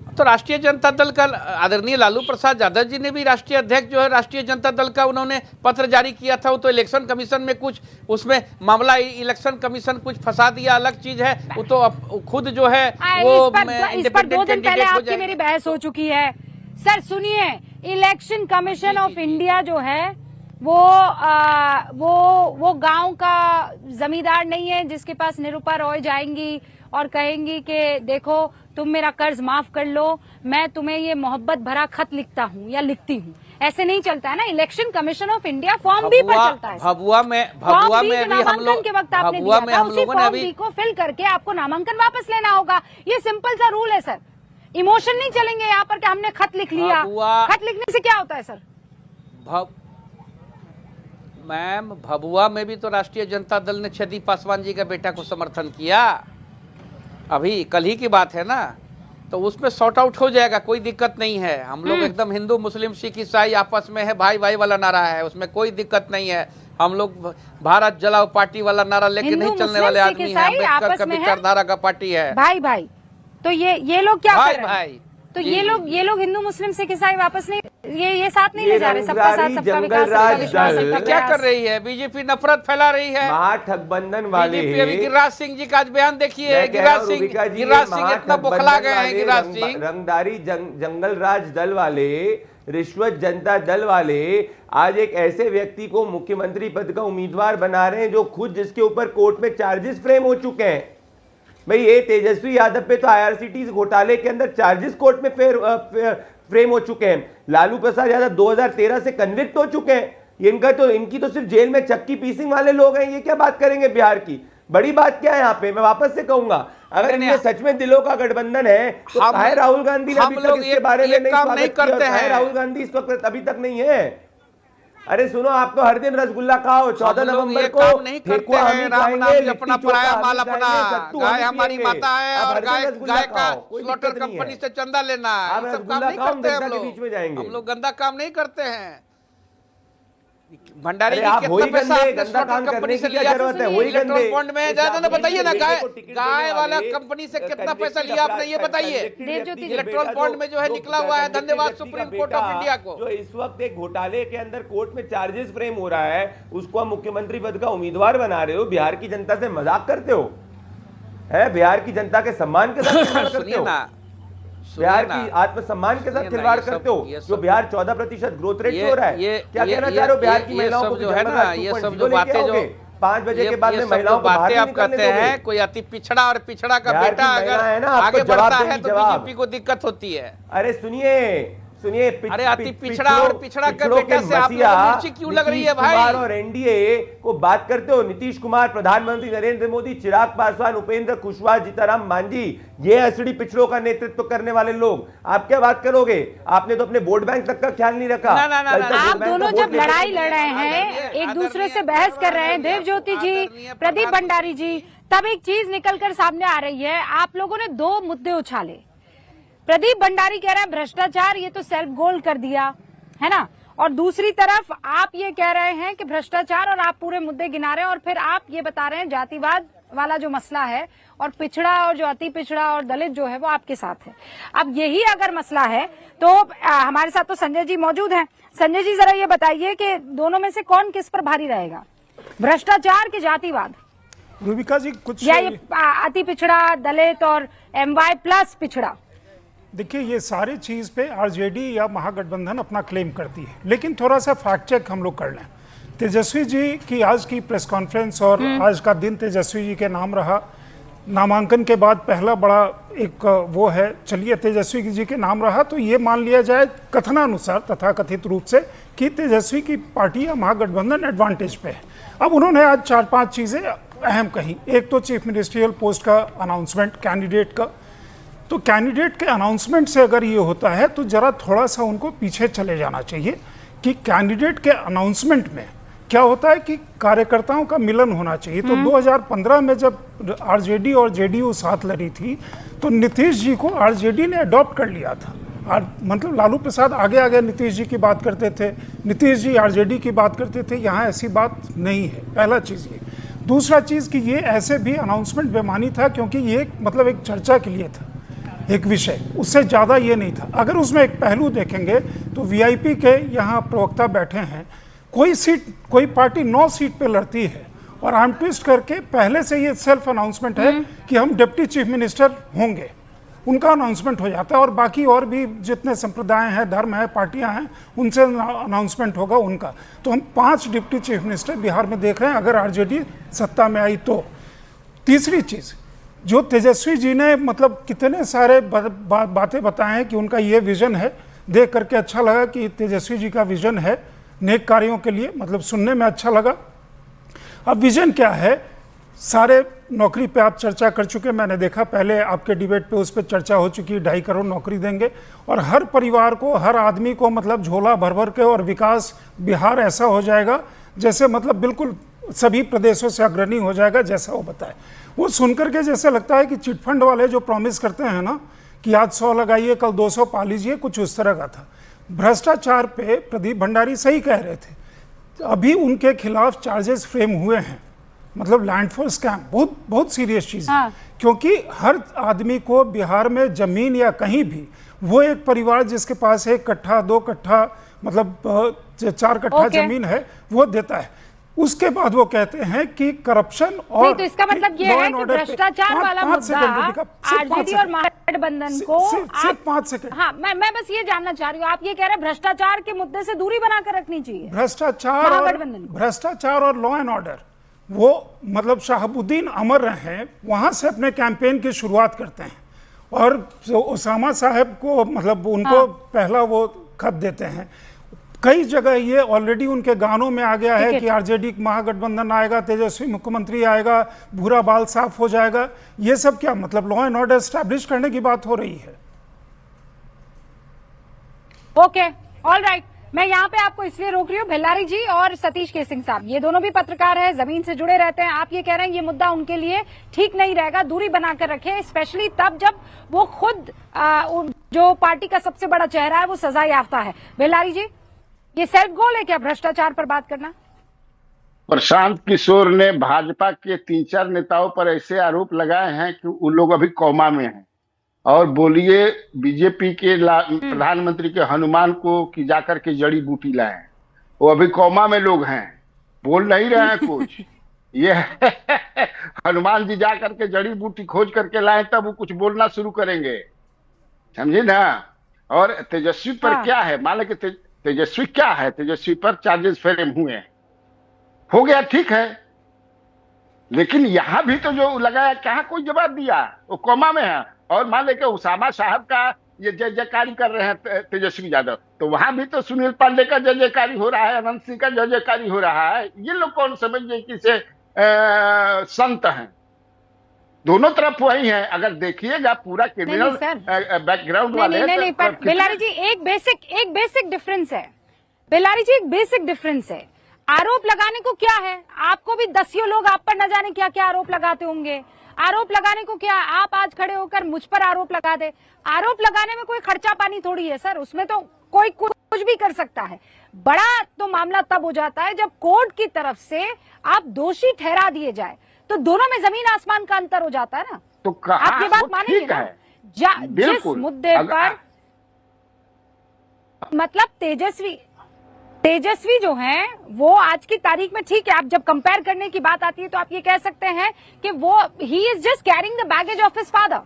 तो राष्ट्रीय जनता दल का आदरणीय लालू प्रसाद यादव जी ने भी राष्ट्रीय अध्यक्ष जो है राष्ट्रीय जनता दल का उन्होंने पत्र जारी किया था। वो तो इलेक्शन कमीशन में कुछ उसमें मामला इलेक्शन कमीशन कुछ फंसा दिया, अलग चीज है। वो तो खुद जो है वो इस पर 2 दिन पहले आपकी मेरी बहस हो चुकी है। सर सुनिए, इलेक्शन कमीशन ऑफ इंडिया जो है वो गांव का जमींदार नहीं है जिसके पास निरूपा रॉय जाएंगी और कहेंगी कि देखो तुम मेरा कर्ज माफ कर लो, मैं तुम्हें ये मोहब्बत भरा खत लिखता हूँ या लिखती हूँ। ऐसे नहीं चलता है ना। Election commission of India form B पर चलता है। भभुआ में अभी हम लोग के वक्त आपने दिया था, उसी फॉर्म बी को फिल करके आपको नामांकन वापस लेना होगा। ये सिंपल सा रूल है सर। इमोशन नहीं चलेंगे यहाँ पर कि हमने खत लिख लिया। खत लिखने से क्या होता है सर? मैम, भभुआ में भी तो राष्ट्रीय जनता दल ने छेदी पासवान जी का बेटा को समर्थन किया। अभी कल ही की बात है ना, तो उसमें सॉर्ट आउट हो जाएगा, कोई दिक्कत नहीं है। हम लोग एकदम हिंदू मुस्लिम सिख ईसाई आपस में है, भाई भाई वाला नारा है, उसमें कोई दिक्कत नहीं है। हम लोग भारत जलाओ पार्टी वाला नारा लेके नहीं चलने वाले आदमी हैं। अम्बेडकर का विचारधारा का पार्टी है। भाई भाई, तो ये लोग क्या भाई कर रहे हैं? भाई तो ये लोग हिंदू मुस्लिम सिख ईसाई वापस नहीं, ये साथ नहीं ले जा रहे। सबका साथ, सबका विकास, सबका विश्वास, सबका क्या प्रयास। कर रही है बीजेपी? नफरत फैला रही है। महागठबंधन वाले बीजेपी अभी गिरिराज सिंह जी का आज बयान देखिए। गिरिराज सिंह इतना बौखला गए हैं। गिरिराज सिंह रंगदारी जंगल राज दल वाले, रिश्वत जनता दल वाले आज एक ऐसे व्यक्ति को मुख्यमंत्री पद का उम्मीदवार बना रहे हैं जो खुद जिसके ऊपर कोर्ट में चार्जेस फ्रेम हो चुके हैं। भाई ये तेजस्वी यादव पे तो आईआरसीटीसी घोटाले के अंदर चार्जेस कोर्ट में फ्रेम हो चुके हैं। लालू प्रसाद यादव 2013 से कन्विक्ट हो चुके हैं। इनकी तो सिर्फ जेल में चक्की पीसिंग वाले लोग हैं। ये क्या बात करेंगे बिहार की? बड़ी बात क्या है यहाँ पे? मैं वापस से कहूंगा, अगर ये सच में दिलों का गठबंधन है तो काहे राहुल गांधी ने अभी तक इसके बारे में नहीं करते हैं? राहुल गांधी इस वक्त अभी तक नहीं है। अरे सुनो, आप तो हर दिन रसगुल्ला खाओ। 14 नवंबर को नहीं करते हैं। राम नाम अपना पराया माल अपना, गाय हमारी माता है और गाय का स्लॉटर कंपनी से चंदा लेना, ये सब काम नहीं करते हैं हम लोग गंदा काम नहीं करते हैं। भंडारी जी कितना पैसा आपने स्लॉटर कंपनी से लिया? इलेक्ट्रॉन बॉन्ड में ज्यादा ना बताइए ना, गाय वाला कंपनी से कितना पैसा लिया आपने ये बताइए। इलेक्ट्रॉन बॉन्ड में जो है निकला हुआ है। धन्यवाद सुप्रीम कोर्ट ऑफ इंडिया को। जो इस वक्त एक घोटाले के अंदर कोर्ट में चार्जेस फ्रेम हो रहा है, उसको आप मुख्यमंत्री पद का उम्मीदवार बना रहे हो। बिहार की जनता से मजाक करते हो, है? बिहार की जनता के सम्मान के साथ खिलवाड़ करते हो, बिहार की आत्मसम्मान के साथ खिलवाड़ करते हो। जो बिहार 14% ग्रोथ रेट हो रहा है, क्या कहना चाह रहे हो? बिहार की महिलाओं को जो है ना, ये सब जो बातें जो 5 बजे के बाद में महिलाओं को बातें आप कहते हैं, कोई अति पिछड़ा और पिछड़ा का बेटा अगर आगे बढ़ता है तो बीजेपी को दिक्कत होती है। अरे सुनिए, अरे अति पिछड़ा और पिछड़ा का बेटा से आप लोगों को मिर्ची क्यों लग रही है भाई? और एनडीए को बात करते हो, नीतीश कुमार, प्रधानमंत्री नरेंद्र मोदी, चिराग पासवान, उपेंद्र कुशवाहा, जीताराम मांझी, ये एसडी पिछड़ों का नेतृत्व करने वाले लोग, आप क्या बात करोगे? आपने तो अपने वोट बैंक तक का ख्याल नहीं रखा। आप दोनों जब लड़ाई लड़ रहे हैं, एक दूसरे से बहस कर रहे हैं, देवज्योति जी, प्रदीप भंडारी जी, तब एक चीज निकलकर सामने आ रही है। आप लोगों ने 2 मुद्दे उछाले। प्रदीप भंडारी कह रहे हैं भ्रष्टाचार, ये तो सेल्फ गोल कर दिया है ना, और दूसरी तरफ आप ये कह रहे हैं कि भ्रष्टाचार, और आप पूरे मुद्दे गिना रहे हैं और फिर आप ये बता रहे हैं जातिवाद वाला जो मसला है और पिछड़ा और जो अति पिछड़ा और दलित जो है वो आपके साथ है। अब यही अगर मसला है तो हमारे साथ तो संजय जी मौजूद हैं। संजय जी जरा ये बताइए कि दोनों में से कौन किस पर भारी रहेगा, भ्रष्टाचार की जातिवाद? रूबिका जी कुछ या ये अति पिछड़ा, दलित और MY+ पिछड़ा? देखिए, ये सारी चीज़ पे आरजेडी या महागठबंधन अपना क्लेम करती है, लेकिन थोड़ा सा फैक्ट चेक हम लोग कर लें। तेजस्वी जी की आज की प्रेस कॉन्फ्रेंस और आज का दिन तेजस्वी जी के नाम रहा। नामांकन के बाद पहला बड़ा एक वो है, चलिए तेजस्वी जी के नाम रहा तो ये मान लिया जाए कथनानुसार, तथाकथित रूप से, कि तेजस्वी की पार्टी या महागठबंधन एडवांटेज पे है। अब उन्होंने आज 4-5 चीज़ें अहम कही। एक तो चीफ मिनिस्ट्रियल पोस्ट का अनाउंसमेंट कैंडिडेट का, तो कैंडिडेट के अनाउंसमेंट से अगर ये होता है तो जरा थोड़ा सा उनको पीछे चले जाना चाहिए कि कैंडिडेट के अनाउंसमेंट में क्या होता है कि कार्यकर्ताओं का मिलन होना चाहिए। तो 2015 में जब आरजेडी और जेडीयू साथ लड़ी थी तो नीतीश जी को आरजेडी ने अडॉप्ट कर लिया था। मतलब लालू प्रसाद आगे आगे नीतीश जी की बात करते थे, नीतीश जी आरजेडी की बात करते थे। यहाँ ऐसी बात नहीं है, पहला चीज़ ये। दूसरा चीज़ कि ये ऐसे भी अनाउंसमेंट बेमानी था क्योंकि ये मतलब एक चर्चा के लिए था, एक विषय, उससे ज़्यादा ये नहीं था। अगर उसमें एक पहलू देखेंगे तो वीआईपी के यहाँ प्रवक्ता बैठे हैं, कोई पार्टी 9 सीट पे लड़ती है और आर्म ट्विस्ट करके पहले से ये सेल्फ अनाउंसमेंट है कि हम डिप्टी चीफ मिनिस्टर होंगे, उनका अनाउंसमेंट हो जाता है। और बाकी और भी जितने संप्रदाय हैं, धर्म है, पार्टियां हैं, उनसे अनाउंसमेंट होगा उनका। तो हम 5 डिप्टी चीफ मिनिस्टर बिहार में देख रहे हैं अगर आरजेडी सत्ता में आई तो। तीसरी चीज़ जो तेजस्वी जी ने मतलब कितने सारे बातें बताए हैं कि उनका ये विजन है, देख करके अच्छा लगा कि तेजस्वी जी का विजन है नेक कार्यों के लिए, मतलब सुनने में अच्छा लगा। अब विजन क्या है, सारे नौकरी पे आप चर्चा कर चुके, मैंने देखा पहले आपके डिबेट पे उस पर चर्चा हो चुकी, 2.5 करोड़ नौकरी देंगे और हर परिवार को, हर आदमी को मतलब झोला भर भर के, और विकास बिहार ऐसा हो जाएगा जैसे मतलब बिल्कुल सभी प्रदेशों से अग्रणी हो जाएगा जैसा वो बताए। वो सुनकर के जैसे लगता है कि चिटफंड वाले जो प्रॉमिस करते हैं ना कि आज 100 लगाइए कल 200 पा लीजिए, कुछ उस तरह का था। भ्रष्टाचार पे प्रदीप भंडारी सही कह रहे थे, अभी उनके खिलाफ चार्जेस फ्रेम हुए हैं, मतलब लैंड फॉर स्कैम, बहुत बहुत सीरियस चीज़ है। क्योंकि हर आदमी को बिहार में जमीन या कहीं भी, वो एक परिवार जिसके पास 1 कट्ठा 2 कट्ठा मतलब 4 कट्ठा जमीन है वो देता है। उसके बाद वो कहते हैं कि करप्शन और तो इसका मतलब ये है कि भ्रष्टाचार वाला मुद्दा आरजेडी और महागठबंधन को सिर्फ 5 सेकंड। हाँ, मैं बस ये जानना चाह रही हूँ, आप ये कह रहे हैं भ्रष्टाचार के मुद्दे से दूरी बनाकर रखनी चाहिए भ्रष्टाचार और लॉ एंड ऑर्डर। वो मतलब शहाबुद्दीन अमर रहे, वहां से अपने कैंपेन की शुरुआत करते हैं और ओसामा साहब को मतलब उनको पहला वो खत देते हैं। कई जगह ये ऑलरेडी उनके गानों में आ गया है कि आरजेडी महागठबंधन आएगा, तेजस्वी मुख्यमंत्री आएगा, भूरा बाल साफ हो जाएगा। ये सब क्या मतलब लॉ एंड ऑर्डर एस्टैब्लिश करने की बात हो रही है। Okay, all right. मैं यहाँ पे आपको इसलिए रोक रही हूँ, भल्लारी जी और सतीश केसिंग साहब, ये दोनों भी पत्रकार हैं, जमीन से जुड़े रहते हैं। आप ये कह रहे हैं ये मुद्दा उनके लिए ठीक नहीं रहेगा, दूरी बनाकर रखें, स्पेशली तब जब वो खुद जो पार्टी का सबसे बड़ा चेहरा है वो सजा याफ्ता है। भल्लारी जी, ये सेल्फ गोल है क्या भ्रष्टाचार पर बात करना? प्रशांत किशोर ने भाजपा के 3-4 नेताओं पर ऐसे आरोप लगाए हैं कि उन लोग अभी कोमा में हैं। और बोलिए बीजेपी के प्रधानमंत्री के हनुमान को कि जाकर के जड़ी बूटी लाए, वो अभी कोमा में लोग हैं, बोल नहीं रहे हैं कुछ। ये हनुमान जी जाकर के जड़ी बूटी खोज करके लाए तब वो कुछ बोलना शुरू करेंगे, समझे ना। और तेजस्वी पर क्या है, मान लो कि तेजस्वी क्या है, तेजस्वी पर चार्जेस फ्रेम हुए हैं, हो गया ठीक है, लेकिन यहां भी तो जो लगाया कहाँ कोई जवाब दिया, वो कोमा में है। और मान लेके उसामा साहब का ये जय जयकारी कर रहे हैं तेजस्वी यादव, तो वहां भी तो सुनील पांडे का जय जयकारी हो रहा है, अनंत सिंह का जय जयकारी हो रहा है। ये लोग कौन समझिए कि से संत हैं, दोनों तरफ वही है। अगर देखिएगा पूरा क्रिमिनल बैकग्राउंड वाले। नहीं, पर बेलारी जी एक बेसिक डिफरेंस है। बेलारी जी एक बेसिक डिफरेंस है। आरोप लगाने को क्या है, आपको भी दसियों लोग आप पर न जाने क्या क्या आरोप लगाते होंगे। आरोप लगाने को क्या, आप आज खड़े होकर मुझ पर आरोप लगा दे। आरोप लगाने में कोई खर्चा पानी थोड़ी है सर, उसमें तो कोई कुछ भी कर सकता है। बड़ा तो मामला तब हो जाता है जब कोर्ट की तरफ से आप दोषी ठहरा दिए जाए, तो दोनों में जमीन आसमान का अंतर हो जाता है ना। तो आप ये बात मानेंगे ना? जिस मुद्दे पर मतलब तेजस्वी जो हैं वो आज की तारीख में ठीक है, आप जब कंपेयर करने की बात आती है तो आप ये कह सकते हैं कि वो he is just carrying the baggage of his father.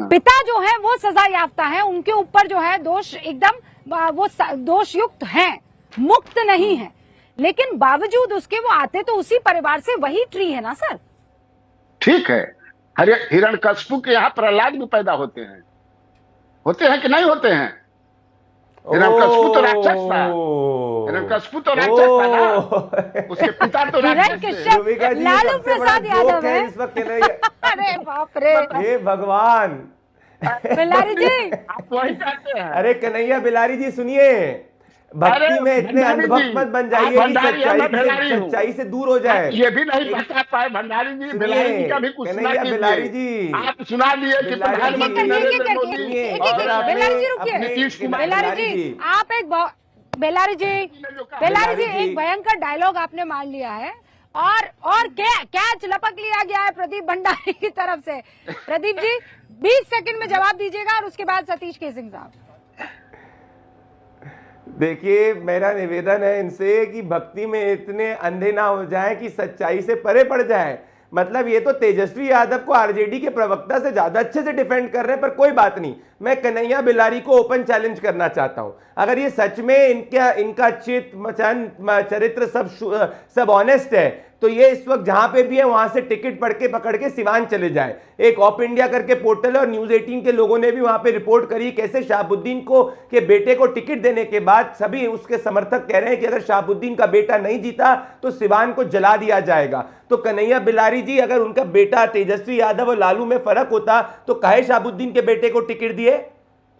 पिता जो है वो सजा याफ्ता है, उनके ऊपर जो है दोष एकदम वो दोष युक्त हैं, मुक्त नहीं है, लेकिन बावजूद उसके वो आते तो उसी परिवार से, वही ट्री है ना सर। ठीक है, हिरण्यकश्यप के यहाँ प्रहलाद भी पैदा होते हैं कि नहीं होते हैं? हिरण्यकश्यप तो राक्षस था, हिरण्यकश्यप तो राक्षस था ना, उसके पिता तो राक्षस थे। लालू प्रसाद यादव है इस वक्त। अरे बाप रे, हे भगवान, बिलारी जी आप वही कहते हैं। अरे कन्हैया बिलारी जी सुनिए, भक्ति अरे में इतने भंडारी अंधभक्त जी, मत बन आप जाइए कि भंडारी हैं, मैं भिलारी हूँ। सच्चाई से दूर हो जाए। ये भी नहीं बता पाए भंडारी जी, बिलारी जी का भी कुछ सुना कन्हैया बिलारी कीजिए। जी, आप सुना दिए कि बिलारी प्रधानमंत्री जी, नरेंद्र मोदी और अपने बिलारी जी रुकिए, नीतीश कुमार, बिलारी जी आप एक बिलारी जी एक भयंकर डायलॉग आपने मान लिया है और कैच लपक लिया गया है प्रदीप भंडारी की तरफ से। प्रदीप जी 20 सेकंड में जवाब दीजिएगा और उसके बाद सतीश केसिंग साहब। देखिए मेरा निवेदन है इनसे कि भक्ति में इतने अंधे ना हो जाएं कि सच्चाई से परे पड़ जाएं। मतलब ये तो तेजस्वी यादव को आरजेडी के प्रवक्ता से ज्यादा अच्छे से डिफेंड कर रहे हैं, पर कोई बात नहीं, मैं कन्हैया बिलारी को ओपन चैलेंज करना चाहता हूं। अगर ये सच में इनका चरित्र सब ऑनेस्ट है तो ये इस वक्त जहां पे भी है वहां से टिकट पकड़ के सिवान चले जाए। एक ऑप इंडिया करके पोर्टल है और न्यूज 18 के लोगों ने भी वहां पे रिपोर्ट करी कैसे शहाबुद्दीन के बेटे को टिकट देने के बाद सभी उसके समर्थक कह रहे हैं कि अगर शहाबुद्दीन का बेटा नहीं जीता तो सिवान को जला दिया जाएगा। तो कन्हैया बिलारी जी, अगर उनका बेटा तेजस्वी यादव और लालू में फर्क होता तो काहे शहाबुद्दीन के बेटे को टिकट दिए?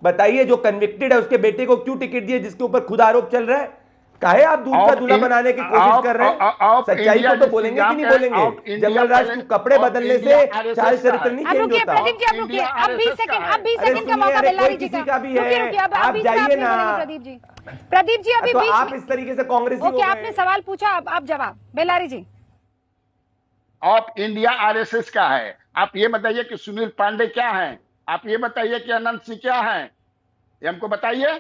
बताइए, जो कन्विक्टेड है उसके बेटे को क्यों टिकट दिए जिसके ऊपर खुद आरोप चल रहा है? काहे आप दूध का दूल्हा बनाने की कोशिश कर रहे हैं? सच्चाई को तो बोलेंगे कि नहीं बोलेंगे? जंगल राज को कपड़े बदलने से चाल चरित्र नहीं चेंज होता। प्रदीप जी आप रुकिए, अब 20 सेकंड का मौका बिलारी जी का भी है। रुकिए, अब आप 20 जाइए में ना। प्रदीप जी अभी तो 20 आप इस तरीके से कांग्रेसी ओके, आपने सवाल पूछा, अब आप जवाब। बिलारी जी ऑफ इंडिया आरएसएस का है। आप ये बताइए कि सुनील पांडे क्या है, आप ये बताइए कि अनंत सिंह क्या है, ये हमको बताइए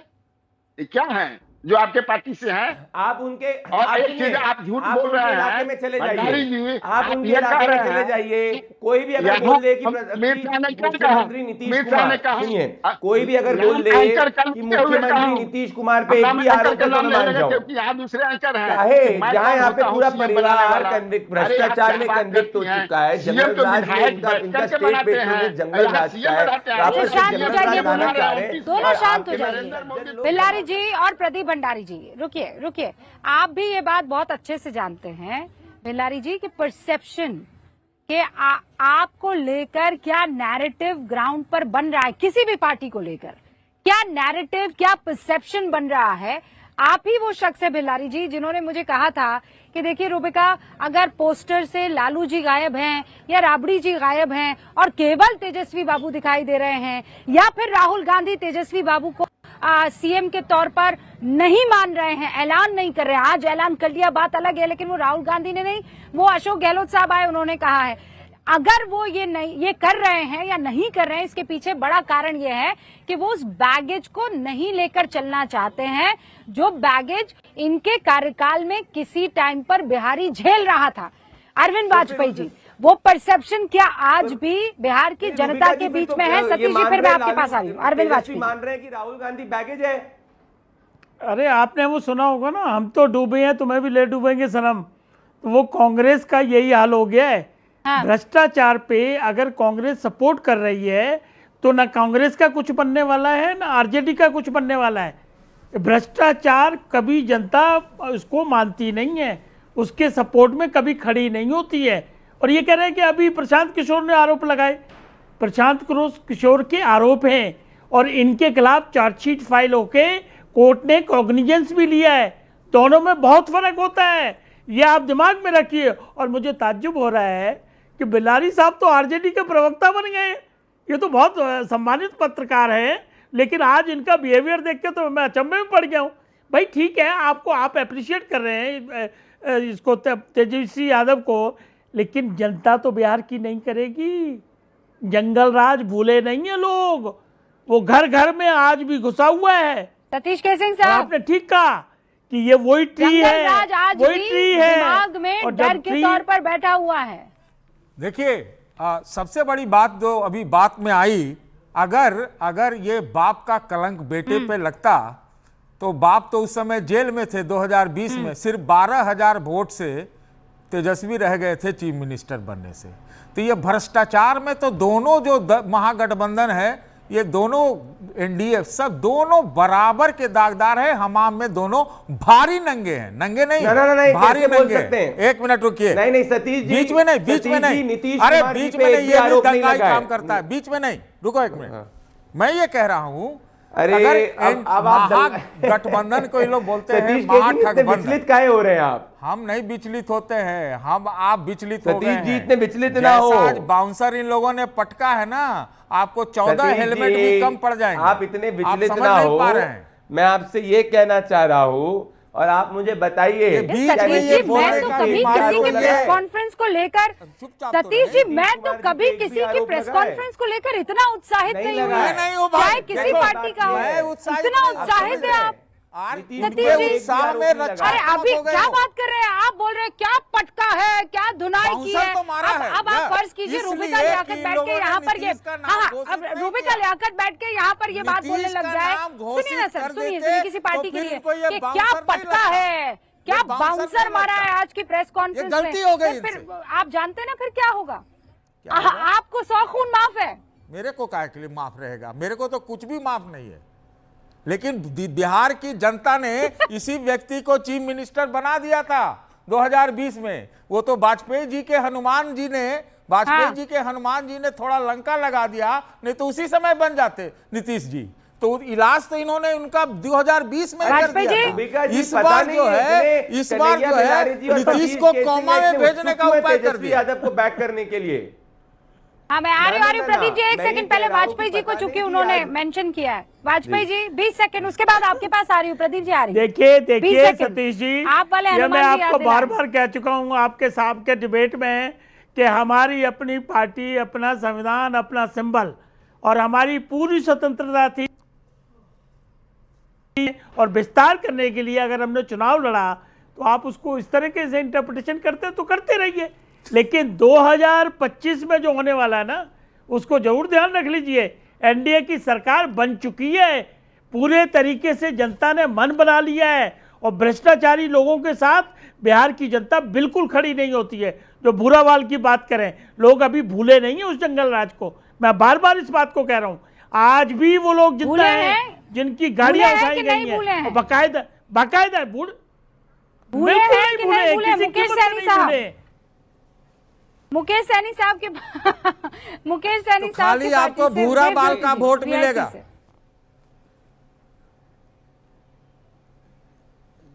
ये क्या है जो आपके पार्टी से हैं। आप उनके और एक चीज आप झूठ बोल रहे हैं, इलाके में चले भंडारी जी, जाइए, आप उनके ये इलाके कह में रहे चले हैं जाइए। कोई भी अगर यहाँ बोल दे कि अमित शाह ने क्या कहा? मुख्यमंत्री नीतीश अमित शाह ने कुमार, कहा, सुनिए, कोई भी अगर बोल दे एंकर कल कि किए हुए कहा मुख्यमंत्री हूं। नीतीश कुमार पे एक भी आरोप है तो मैं मान जाऊं। क्योंकि यहाँ दूसरे एंकर हैं। काहे? मैं जहां कौन यहाँ पे होता हूं पूरा सीएम बनाने परिवार वाला? भ्रष्टाचार में कन्विक्ट हो चुका है, जंगल राज में इनका स्टेट बेटों ने जंगल राज का है, ये शांत हो जाइए बनाना चाह रहे हैं। दोनों शांत हो नरेंद्र मोदी जाइए। बिलारी जी और प्रदीप भंडारी जी रुकिए, आप भी ये बात बहुत अच्छे से जानते हैं बिलारी जी कि परसेप्शन के आपको लेकर क्या नैरेटिव ग्राउंड पर बन रहा है, किसी भी पार्टी को लेकर क्या नैरेटिव, क्या परसेप्शन बन रहा है। आप ही वो शख्स है बिलारी जी जिन्होंने मुझे कहा था कि देखिए रूबिका, अगर पोस्टर से लालू जी गायब हैं या राबड़ी जी गायब हैं और केवल तेजस्वी बाबू दिखाई दे रहे हैं, या फिर राहुल गांधी तेजस्वी बाबू को सीएम के तौर पर नहीं मान रहे हैं, ऐलान नहीं कर रहे हैं। आज ऐलान कर लिया बात अलग है, लेकिन वो राहुल गांधी ने नहीं, वो अशोक गहलोत साहब आए, उन्होंने कहा है। अगर वो ये कर रहे हैं या नहीं कर रहे हैं, इसके पीछे बड़ा कारण ये है कि वो उस बैगेज को नहीं लेकर चलना चाहते हैं जो बैगेज इनके कार्यकाल में किसी टाइम पर बिहारी झेल रहा था, अरविंद वाजपेयी जी। वो परसेप्शन क्या आज भी बिहार की जनता के बीच में है? सतीश जी फिर मैं आपके पास आ रही हूँ। अरविंद वाजपेयी मान रहे हैं कि राहुल गांधी बैगेज है। अरे आपने वो सुना होगा ना, हम तो डूबे हैं तुम्हें भी ले डूबेंगे सनम। तो वो कांग्रेस का यही हाल हो गया है। हाँ। भ्रष्टाचार पे अगर कांग्रेस सपोर्ट कर रही है तो ना कांग्रेस का कुछ बनने वाला है ना आरजेडी का कुछ बनने वाला है। भ्रष्टाचार कभी जनता उसको मानती नहीं है, उसके सपोर्ट में कभी खड़ी नहीं होती है। और ये कह रहे हैं कि अभी प्रशांत किशोर ने आरोप लगाए, प्रशांत किशोर के आरोप हैं और इनके खिलाफ चार्जशीट फाइल होके कोर्ट ने कॉग्निजेंस भी लिया है। दोनों में बहुत फर्क होता है, ये आप दिमाग में रखिए। और मुझे ताज्जुब हो रहा है कि बिलारी साहब तो आरजेडी के प्रवक्ता बन गए, ये तो बहुत सम्मानित पत्रकार हैं, लेकिन आज इनका बिहेवियर देख के तो मैं अचंभे में पड़ गया हूँ। भाई ठीक है, आप अप्रिशिएट कर रहे हैं इसको तेजस्वी यादव को, लेकिन जनता तो बिहार की नहीं करेगी। जंगल राज भूले नहीं है लोग, वो घर घर में आज भी घुसा हुआ है। सतीश केसिंग साहब, आपने ठीक कहा कि ये वही ट्री है, राज आज वही भी ट्री है, दिमाग में और डर जब के तौर पर बैठा हुआ है। देखिए, सबसे बड़ी बात जो अभी बात में आई, अगर ये बाप का कलंक बेटे पे लगता तो बाप तो उस समय जेल में थे 2020 में, सिर्फ 12,000 वोट से तेजस्वी रह गए थे चीफ मिनिस्टर बनने से। तो ये भ्रष्टाचार में तो दोनों जो महागठबंधन है, ये दोनों एनडीए सब दोनों बराबर के दागदार है। हमाम में दोनों भारी नंगे हैं, नंगे नहीं, नहीं भारी बोल नंगे सकते हैं। एक मिनट रुकिए, नहीं सतीश जी, बीच में नहीं, नीतीश अरे कुमार बीच जी में पे नहीं, ये भी आरोप नहीं दंगाई लगा है। काम करता है, बीच में नहीं, रुको एक मिनट। मैं ये कह रहा हूं, अरे अगर अब आप महागठबंधन को ये लोग बोलते हैं सतीश के जी, इतने महागठबंधन, विचलित काहे हो रहे हैं आप? हम नहीं विचलित होते हैं, हम आप विचलित हो गए सतीश जी हैं। इतने विचलित ना हो। जैसा आज बाउंसर इन लोगों ने पटका है ना, आपको 14 सतीश हेलमेट जी, भी कम पड़ जाएंगे। आप इतने विचलित समझ ना नहीं हो। पा रहे हैं। मैं आपसे ये कहना चाह रहा हूँ और आप मुझे बताइए बीच सतीश में जी, ये मैं बोलने तो का कभी हमारा किसी तो की ये प्रेस है। कॉन्फ्रेंस को लेकर चुपचाप तो सतीश जी, रहे। मैं तो कुमार जी कभी पे एक भी किसी की आरोप प्रेस लगा है। कॉन्फ्रेंस को लेकर इतना उत्साहित नहीं नहीं लगा हुई। है। नहीं हो भाई, चाहे किसी देखो, पार्टी का हो, मैं उत्साहित इतना नहीं हूं। उत्साहित है आप। नीतीश सतीश जी, जी, उत्साह में रक्षा अरे अभी हो गए क्या हो। बात कर रहे हैं आप? बोल रहे हैं क्या पटका है, क्या धुनाई की बाउंसर है। तो मारा है। अब आप फर्ज कीजिए इसलिए रूबिका लियाकत कि बैठ लोगों के ने यहाँ पर ये नीतीश का नाम हाँ घोषित अब नहीं रूबिका किया। लियाकत बैठ के यहाँ पर ये बात बोलने नीतीश लग का जाए। नाम सुनिए ना घोषित सर, कर सुनिए देते, किसी पार्टी तो के फिर लिए इनको ये कि बाउंसर क्या नहीं पटका लगता। है, क्या ये बाउंसर बाउंसर नहीं मारा है लगता। आज की प्रेस कॉन्फ्रेंस ये गलती हो गई तो फिर इनसे। आप जानते ना फिर क्या होगा? होगा? आपको 100 खून माफ है। मेरे को काहे के लिए माफ रहेगा? मेरे को तो कुछ भी माफ नहीं है, लेकिन बिहार की जनता ने इसी व्यक्ति को चीफ मिनिस्टर बना दिया था 2020 में। वो तो वाजपेयी जी के हनुमान जी ने थोड़ा लंका लगा दिया, नहीं तो उसी समय बन जाते नीतीश जी। तो इलाज तो इन्होंने उनका 2020 में कर वाजपेयी दिया जी, था। रूबिका जी, इस पता बार नहीं जो है इतने इस बार कन्हैया जो है बिलारी जी और नीतीश सतीश को केसरी कोमा ने में इतने भेजने का उत्सुक हुए उपाय कर तेजस्वी दिया। यादव को बैक करने के लिए। हाँ मैं आ रही हूँ प्रदीप जी, एक मैं ये सेकंड कह पहले रहा हूँ वाजपेयी कि जी को पता चूंकि नहीं कि उन्होंने आज- मेंशन किया है। वाजपेयी जी 20 सेकंड, उसके बाद आपके पास आ रही हूँ प्रदीप जी, आ रही हूँ। देखिए 20 सेकंड। सतीश जी, आप वाले ये हनुमान मैं जी आपको याद बार दिलाएं। बार कह चुका हूँ आपके साहब के डिबेट में कि हमारी अपनी पार्टी, अपना संविधान, अपना सिंबल और हमारी पूरी स्वतंत्रता थी और विस्तार करने के लिए अगर हमने चुनाव लड़ा तो आप उसको इस तरीके से इंटरप्रिटेशन करते तो करते रहिए, लेकिन 2025 में जो होने वाला है ना उसको जरूर ध्यान रख लीजिए। एनडीए की सरकार बन चुकी है, पूरे तरीके से जनता ने मन बना लिया है और भ्रष्टाचारी लोगों के साथ बिहार की जनता बिल्कुल खड़ी नहीं होती है। जो भूरावाल की बात करें, लोग अभी भूले नहीं है उस जंगल राज को। मैं बार बार इस बात को कह रहा हूं, आज भी वो लोग जिंदा भूले हैं हैं? जिनकी गाड़ियां भूले हैं उठाई कि गई नहीं भूले हैं? हैं, बाकायदा बाकायदा भूले बिल्कुल हैं नहीं कि भूले, नहीं भूले? किसी मुकेश कीमत पे सैनी नहीं साहब, भूले। मुकेश सैनी साहब के मुकेश सैनी तो साहब खाली की पार्टी आपको से भूरा वेब बाल भेज का दीजिए, वोट VIP मिलेगा। से।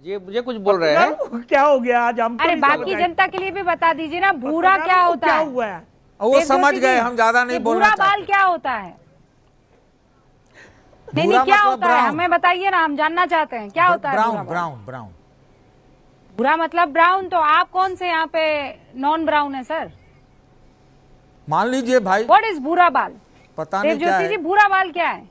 ये मुझे कुछ बोल रहे हैं। क्या हो गया आज हम अरे बाकी जनता के लिए भी बता दीजिए ना, भूरा क्या होता क्या है? हुआ है? वो देवज्योति समझ जी, गए, हम ज्यादा नहीं ये बोलना भूरा बाल चाहते। क्या होता है? नहीं भूरा क्या मतलब होता है, ब्राउन। हमें बताइए ना, हम जानना चाहते हैं क्या होता है भूरा ब्राउन बाल? Brown brown. भूरा मतलब ब्राउन, तो आप कौन से यहाँ पे नॉन ब्राउन है सर? मान लीजिए भाई, व्हाट इज भूरा बाल? पता नहीं क्या देवज्योति जी, है, भूरा बाल क्या है?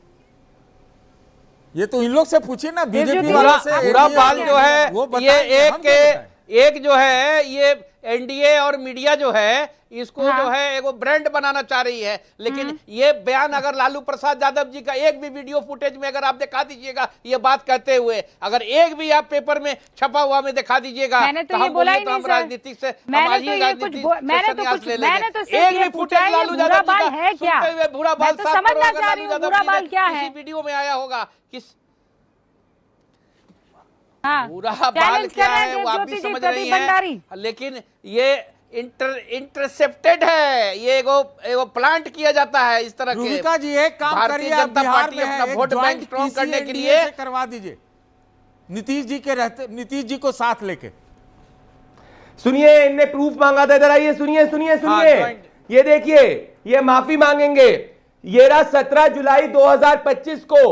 ये तो इन लोग से पूछिए ना, बीजेपी देवज्योति वालों भूरा- से। पूरा ये- बाल जो है वो ये बताएंगे, हम क्या बताएं? एक जो है ये एनडीए और मीडिया जो है इसको हाँ। जो है एक ब्रांड बनाना चाह रही है, लेकिन ये बयान अगर लालू प्रसाद यादव जी का एक भी वीडियो फुटेज में अगर आप दिखा दीजिएगा ये बात कहते हुए, अगर एक भी आप पेपर में छपा हुआ में दिखा दीजिएगा मैंने तो हम ये बोला बोलिए ही तो नहीं हम सर। राजनीतिक से मैंने हम आज तो ही ये राजनीति कुछ से संन्यास ले मैंने लेंगे। तो सिर्फ एक ये भी पूछा फुटेज है, लालू ये भूरा यादव जी बाल का है क्या? सुनते हुए भूरा मैं बाल तो साफ समझना करो, अगर चाह रही लालू हूँ यादव भूरा जी ने बाल क्या है? किसी वीडियो में आया होगा किस हाँ, पूरा बाल चैलेंज कर क्या रहे है हैं वो आप भी देवज्योति जी, समझ रही प्रदीप भंडारी। हैं, लेकिन ये इंटरसेप्टेड है, ये एगो प्लांट किया जाता है इस तरह के। रूबिका जी एक काम भारतीय करिए, आप जनता बिहार पार्टी में अपना है, वोट बैंक ज्वाइंट स्ट्रॉन्ग करने के PCNDA लिए से करवा दीजिए, नीतीश जी के रहते, नीतीश जी को साथ लेके। सुनिए, इनने प्रूफ मांगा था, इधर आइए, सुनिए सुनिए सुनिए। joint। ये देखिए, ये माफी मांगेंगे। ये रहा 17 जुलाई 2025 को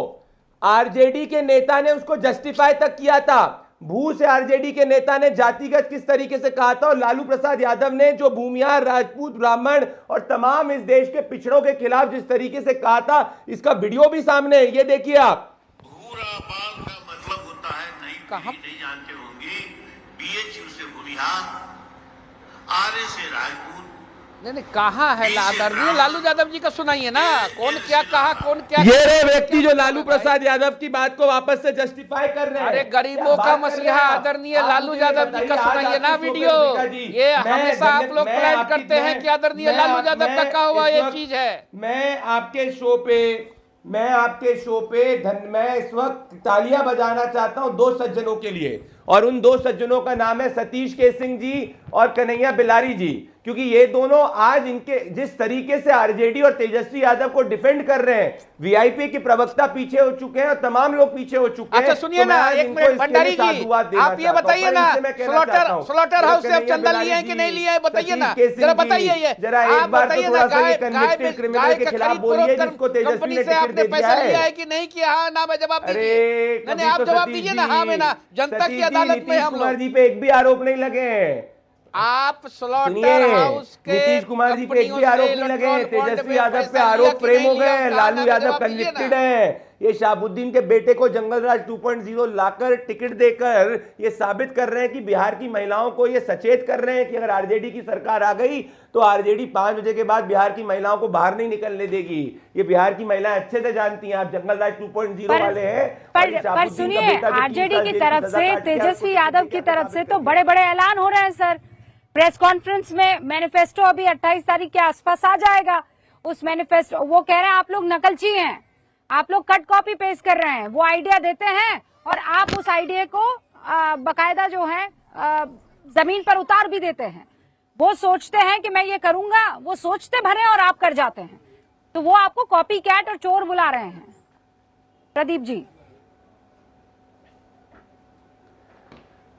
आरजेडी के नेता ने उसको जस्टिफाई तक किया था। भू से आरजेडी के नेता ने जातिगत किस तरीके से कहा था, और लालू प्रसाद यादव ने जो भूमिहार, राजपूत, ब्राह्मण और तमाम इस देश के पिछड़ों के खिलाफ जिस तरीके से कहा था, इसका वीडियो भी सामने है, ये देखिए आप। भूरा बाल का मतलब होता है, नई पीढ़ी नहीं जानते होंगी, बीएचयू से भूमिहार, आरए से राजपूत। नहीं कहा है आदरणीय लालू यादव जी का सुनाइए ना, कौन क्या कहा, कौन क्या। ये रहे व्यक्ति जो लालू प्रसाद यादव की बात को वापस से जस्टिफाई कर रहे हैं। अरे गरीबों का मसीहा आदरणीय लालू यादव जी का सुनाइए ना वीडियो। ये हमेशा आप लोग प्लान करते हैं कि आदरणीय लालू यादव का कहा हुआ ये चीज है। मैं आपके शो पे मैं इस वक्त तालियां बजाना चाहता हूं 2 सज्जनों के लिए, और उन 2 सज्जनों का नाम है सतीश के सिंह जी और कन्हैया बिलारी जी। क्योंकि ये दोनों आज इनके जिस तरीके से आरजेडी और तेजस्वी यादव को डिफेंड कर रहे हैं, वीआईपी के प्रवक्ता पीछे हो चुके हैं और तमाम लोग पीछे हो चुके हैं। अच्छा सुनिए ना, एक मिनट भंडारी जी, आप ये बताइए ना, स्लॉटर हाउस से आप चंदा लिए हैं कि नहीं लिए हैं, बताइए ना, जरा बताइए। ये जरा एक बार तो थोड़ा सा ये कन्विक्टेड क्रिमिनल के खिलाफ बोलिए जिसको तेजस्वी ने टिकट दे दिया है कि नहीं किया। हाँ ना, मैं जवाब दीजिए। नहीं आप जवाब दीजिए ना, हाँ में ना, जनता की अदालत में हम लोग जी पे एक भी आरोप नहीं लगे हैं। आप स्लॉटर हाउस के नीतीश कुमार जी पे एक भी आरोप नहीं लगे, तेजस्वी यादव पे आरोप फ्रेम हो गए, लालू यादव कन्विक्टेड है। ये शाहबुद्दीन के बेटे को जंगलराज 2.0 लाकर टिकट देकर ये साबित कर रहे हैं कि बिहार की महिलाओं को ये सचेत कर रहे हैं कि अगर आरजेडी की सरकार आ गई तो आरजेडी 5 बजे के बाद बिहार की महिलाओं को बाहर नहीं निकलने देगी। ये बिहार की महिलाएं अच्छे से जानती हैं। आप जंगलराज 2.0 वाले हैं। पर सुनिए, आरजेडी की तरफ से, तेजस्वी यादव की तरफ से तो बड़े बड़े ऐलान हो रहे हैं सर। प्रेस कॉन्फ्रेंस में मैनिफेस्टो अभी 28 तारीख के आसपास आ जाएगा। उस मैनिफेस्टो, वो कह रहे हैं आप लोग नकलची हैं, आप लोग कट कॉपी पेस्ट कर रहे हैं। वो आइडिया देते हैं और आप उस आइडिया को बकायदा जो है जमीन पर उतार भी देते हैं। वो सोचते हैं कि मैं ये करूंगा, वो सोचते भरे और आप कर जाते हैं। तो वो आपको कॉपी कैट और चोर बुला रहे हैं। प्रदीप जी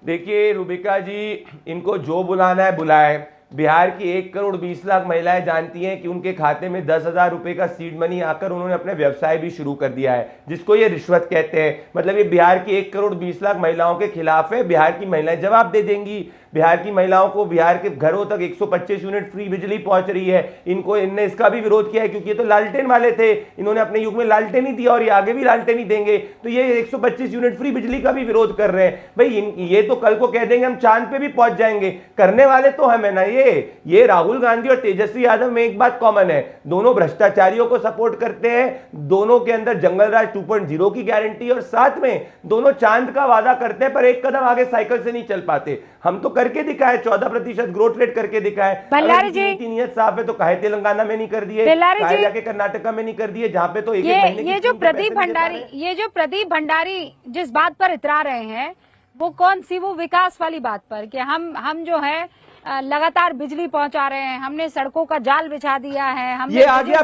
देखिए रूबिका जी, इनको जो बुलाना है बुलाए। बिहार की 1 करोड़ 20 लाख महिलाएं जानती हैं कि उनके खाते में 10,000 रुपए का सीड मनी आकर उन्होंने अपने व्यवसाय भी शुरू कर दिया है, जिसको ये रिश्वत कहते हैं। मतलब ये बिहार की 1 करोड़ 20 लाख महिलाओं के खिलाफ है। बिहार की महिलाएं जवाब दे देंगी। बिहार की महिलाओं को बिहार के घरों तक 125 यूनिट फ्री बिजली पहुंच रही है। इनने इसका भी विरोध किया है क्योंकि ये तो लालटेन वाले थे, इन्होंने अपने युग में लालटेन ही दिया और ये आगे भी लालटेन ही देंगे। तो ये 125 यूनिट फ्री बिजली का भी विरोध कर रहे हैं। भाई ये तो कल को कह देंगे हम चांद पे भी पहुंच जाएंगे। करने वाले तो हमें ना, ये राहुल गांधी और तेजस्वी यादव में एक बात कॉमन है, दोनों भ्रष्टाचारियों को सपोर्ट करते हैं। दोनों के अंदर जंगलराज 2.0 की गारंटी और साथ में दोनों चांद का वादा करते हैं पर एक कदम आगे साइकिल से नहीं चल पाते। हम तो करके दिखाए, 14% ग्रोथ रेट करके दिखाए। बल्लारी जी की नीयत साफ है तो काहे तेलंगाना में नहीं कर दिए, काहे जाके कर्नाटका में नहीं कर दिए, जहां पे तो एक ये जो प्रदीप भंडारी जिस बात पर इतरा रहे हैं वो कौन सी, वो विकास वाली बात पर कि हम जो है लगातार बिजली पहुंचा रहे हैं, हमने सड़कों का जाल बिछा दिया है, हमने ये आ गया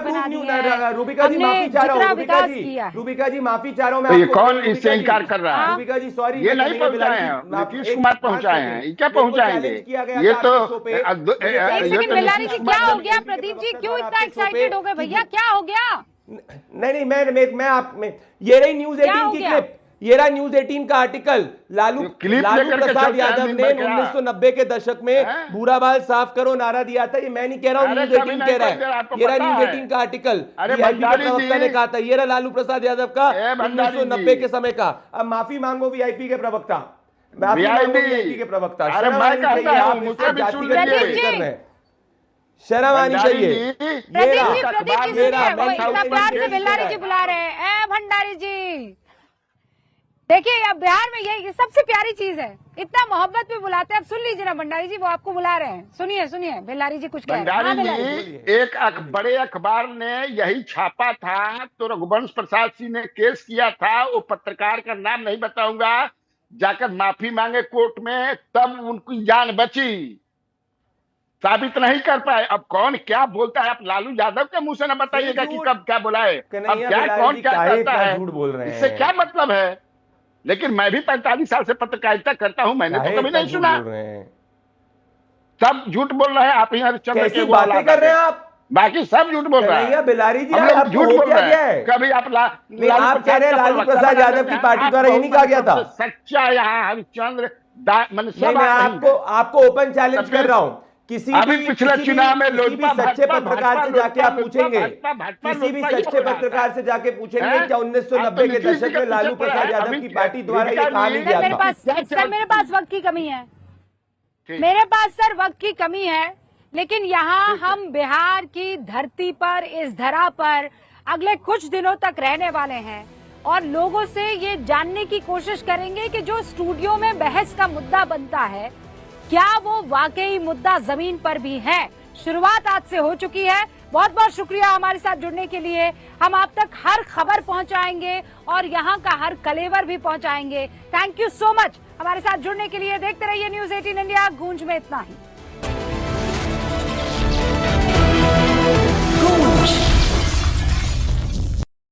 रूबिका जी, माफी चाह रहा हूं रूबिका जी, माफी चाह रहा हूं मैं। ये कौन इससे इनकार कर रहा है? रूबिका जी सॉरी, ये नहीं पहुंचाए हैं, नीतीश कुमार पहुंचाए हैं। क्या पहुंचाएंगे? ये तो बिल्लारी जी क्या हो गया? प्रदीप जी क्यों इतना एक्साइटेड हो गए भैया, क्या हो गया? नहीं मैं ये रही न्यूज 18 की क्लिप, ये रहा न्यूज 18 का आर्टिकल। लालू प्रसाद यादव ने 1990 के दशक में बुरा बाल साफ करो नारा दिया था। ये मैं नहीं कह रहा हूँ, न्यूज 18 कह रहा है। ये रहा न्यूज 18 का आर्टिकल, प्रवक्ता ने कहा था। ये रहा लालू प्रसाद यादव का 1990 के समय का। अब माफी मांगो वीआईपी के प्रवक्ता, वीआईपी के प्रवक्ता। शर्म आनी चाहिए। प्रदीप जी इतना प्यार से बिल्लारी जी बुला रहे हैं। भंडारी जी देखिए, अब बिहार में ये सबसे प्यारी चीज है, इतना मोहब्बत में बुलाते हैं। अब सुन लीजिए ना भंडारी जी, वो आपको बुला रहे हैं। सुनिए बिल्लारी जी कुछ कह रहे हैं। भंडारी जी, एक बड़े अखबार ने यही छापा था तो रघुवंश प्रसाद सिंह ने केस किया था। वो पत्रकार का नाम नहीं बताऊंगा, जाकर माफी मांगे कोर्ट में, तब उनकी जान बची। साबित नहीं कर पाए। अब कौन क्या बोलता है? आप लालू यादव के मुंह से न बताइएगा कि कब क्या बोला है, अब क्या कौन क्या करता है, इससे क्या मतलब है? लेकिन मैं भी 45 साल से पत्रकारिता करता हूं, मैंने तो कभी नहीं सुना। सब झूठ बोल रहे हैं आप। यहाँ कैसी बातें कर रहे हैं आप? बाकी सब झूठ बोल रहे हैं। बिल्लारी जी आप झूठ बोल रहे हैं। कभी आप आप कह रहे हैं लालू प्रसाद यादव की पार्टी द्वारा ये नहीं कहा गया था? सच्चा यहाँ हरिश्चंद्र मैं आपको ओपन चैलेंज कर रहा हूँ। किसी भी पिछले चुनाव में सच्चे पत्रकार से जाके आप पूछेंगे, किसी भी सच्चे पत्रकार से जाके पूछेंगे क्या 1990 के दशक में लालू प्रसाद यादव की पार्टी द्वारा ये कहा नहीं गया था? मेरे पास वक्त की कमी है, मेरे पास सर वक्त की कमी है। लेकिन यहाँ हम बिहार की धरती पर, इस धरा पर अगले कुछ दिनों तक रहने वाले हैं और लोगों से ये जानने की कोशिश करेंगे कि जो स्टूडियो में बहस का मुद्दा बनता है, क्या वो वाकई मुद्दा जमीन पर भी है। शुरुआत आज से हो चुकी है। बहुत बहुत शुक्रिया हमारे साथ जुड़ने के लिए। हम आप तक हर खबर पहुंचाएंगे और यहाँ का हर कलेवर भी पहुंचाएंगे। थैंक यू सो मच हमारे साथ जुड़ने के लिए। देखते रहिए न्यूज़ 18 इंडिया। गूंज में इतना ही।